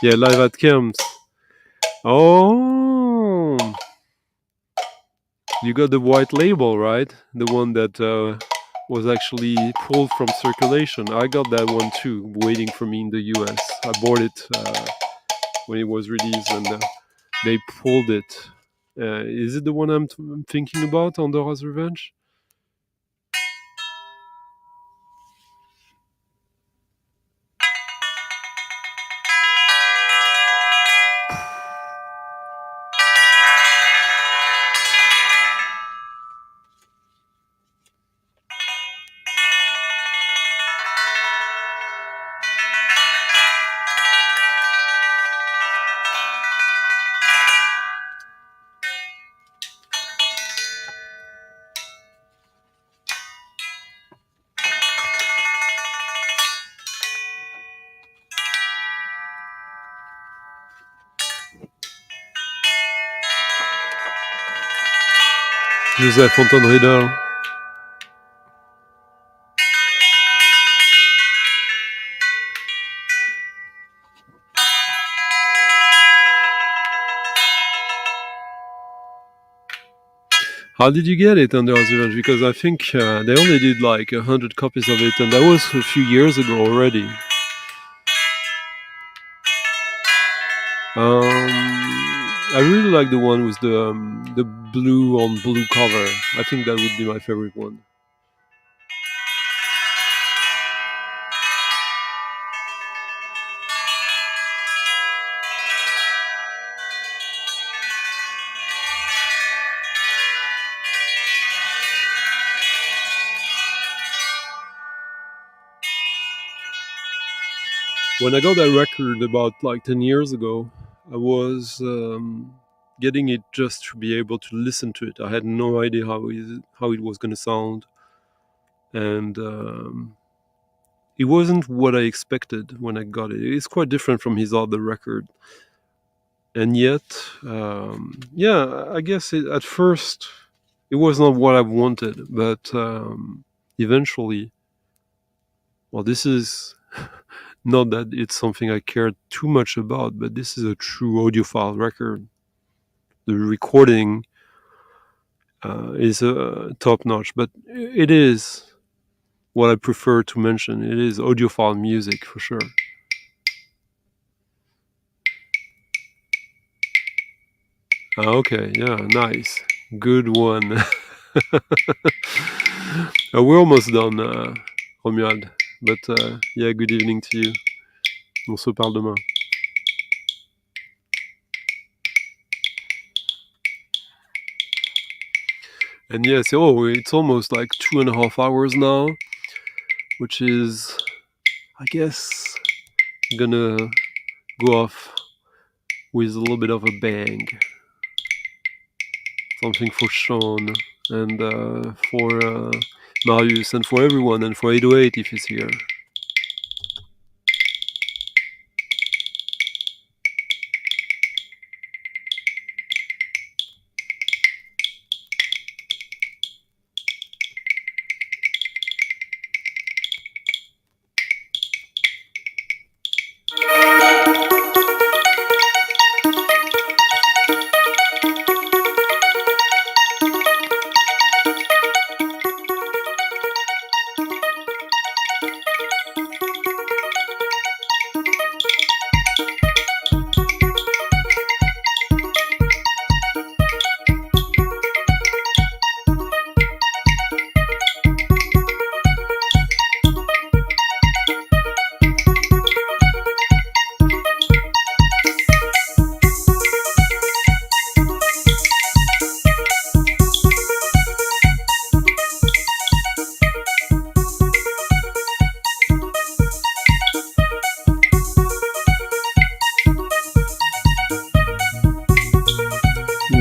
Yeah, live at Camps. Oh, you got the white label, right? The one that was actually pulled from circulation. I got that one too, waiting for me in the US. I bought it when it was released, and they pulled it. Is it the one I'm thinking about, Andorra's Revenge? Joseph Fontaine-Riedel. How did you get it under Revenge? Because I think they only did like 100 copies of it, and that was a few years ago already. I really like the one with the blue on blue cover. I think that would be my favorite one. When I got that record about like 10 years ago, I was getting it just to be able to listen to it. I had no idea how it was going to sound. And it wasn't what I expected when I got it. It's quite different from his other record. And yet, yeah, I guess at first it was not what I wanted. But eventually, well, this is... Not that it's something I cared too much about, but this is a true audiophile record. The recording is top notch, but it is what I prefer to mention. It is audiophile music for sure. Okay, yeah, nice. Good one. We're almost done, Romuald. But yeah, good evening to you. On se parle demain. And yes, it's almost like 2.5 hours now, which is, I guess, gonna go off with a little bit of a bang. Something for Sean and for Marius and for everyone, and for 808 if he's here.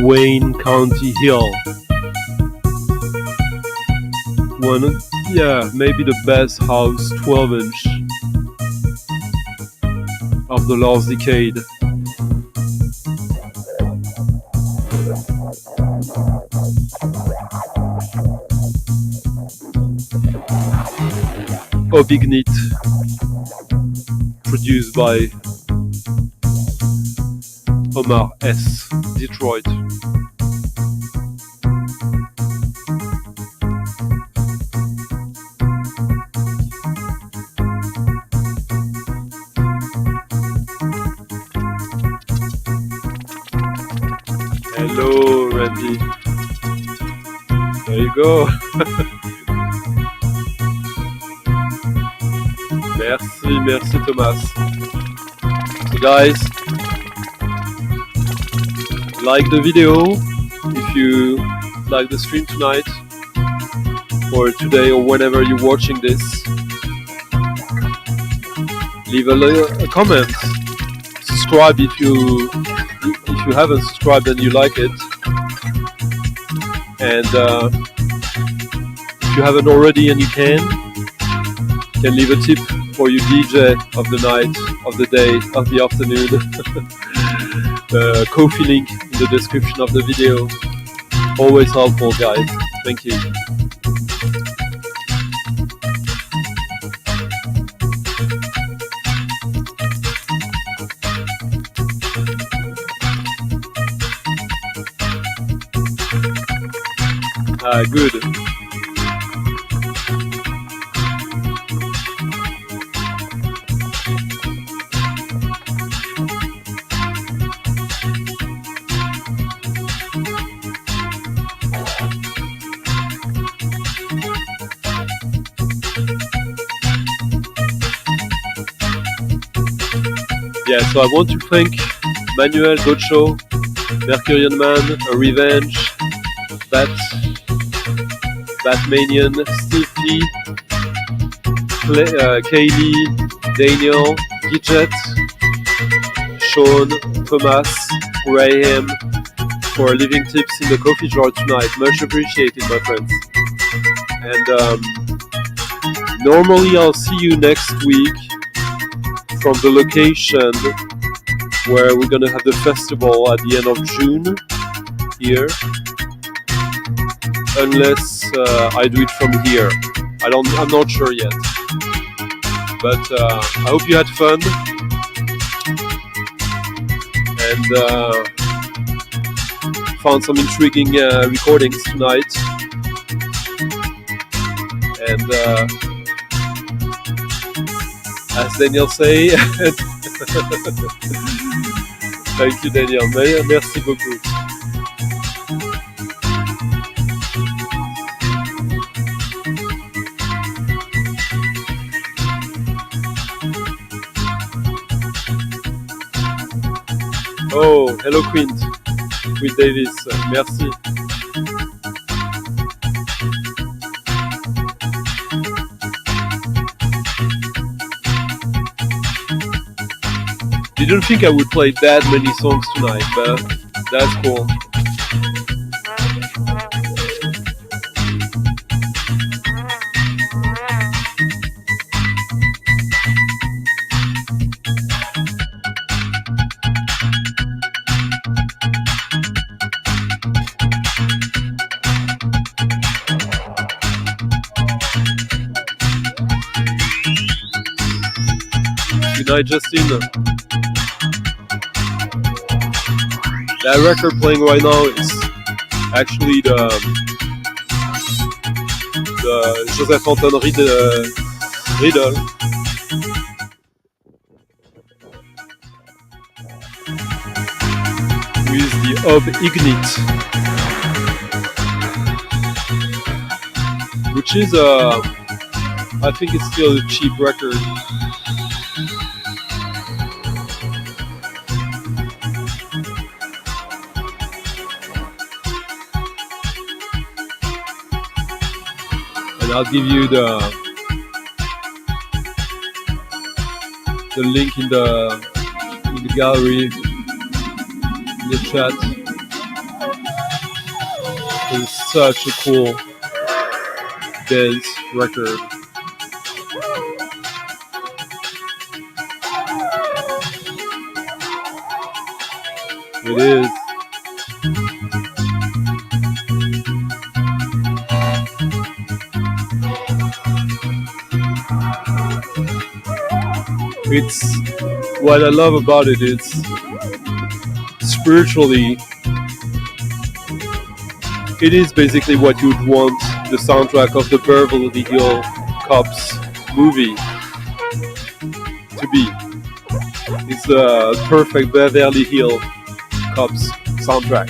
Wayne County Hill. One, yeah, maybe the best house 12-inch of the last decade. Obignit, produced by Omar S. Detroit. Hello, Randy. There you go. Merci Thomas. So guys, like the video if you like the stream tonight or today or whenever you're watching this. Leave a comment. Subscribe if you haven't subscribed and you like it. And if you haven't already and you can leave a tip for your DJ of the night, of the day, of the afternoon. The Ko-fi link in the description of the video. Always helpful, guys. Thank you. Good. Yeah, so I want to thank Manuel Gocho, Mercurian Man, Revenge, Batmanian, Steve P, Kaylee, Daniel, Gidget, Sean, Thomas, Graham for leaving tips in the coffee jar tonight. Much appreciated, my friends. And normally I'll see you next week from the location where we're gonna have the festival at the end of June here, unless I do it from here. I'm not sure yet, but I hope you had fun and found some intriguing recordings tonight. And as Daniel say, thank you, Daniel. Merci beaucoup. Oh, hello, Quint Davis. Merci. Didn't think I would play that many songs tonight, but that's cool. Good night, Justin. That record playing right now is actually the Joseph Anton Riedel. With the Obignit, which is I think it's still a cheap record. I'll give you the link in the gallery, in the chat. It's such a cool dance record. It is. It's what I love about it. It's spiritually, it is basically what you'd want the soundtrack of the Beverly Hills Cops movie to be. It's the perfect Beverly Hills Cops soundtrack.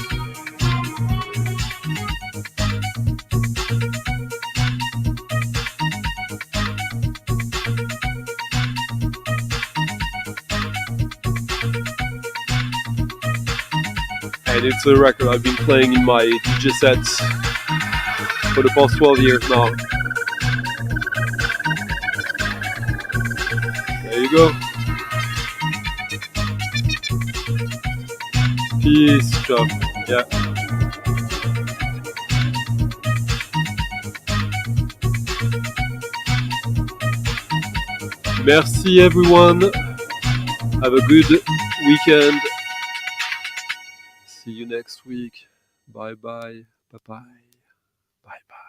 And it's a record I've been playing in my DJ sets for the past 12 years now. There you go. Peace, Chuck. Yeah. Merci everyone. Have a good weekend. See you next week. Bye bye. Bye bye. Bye bye.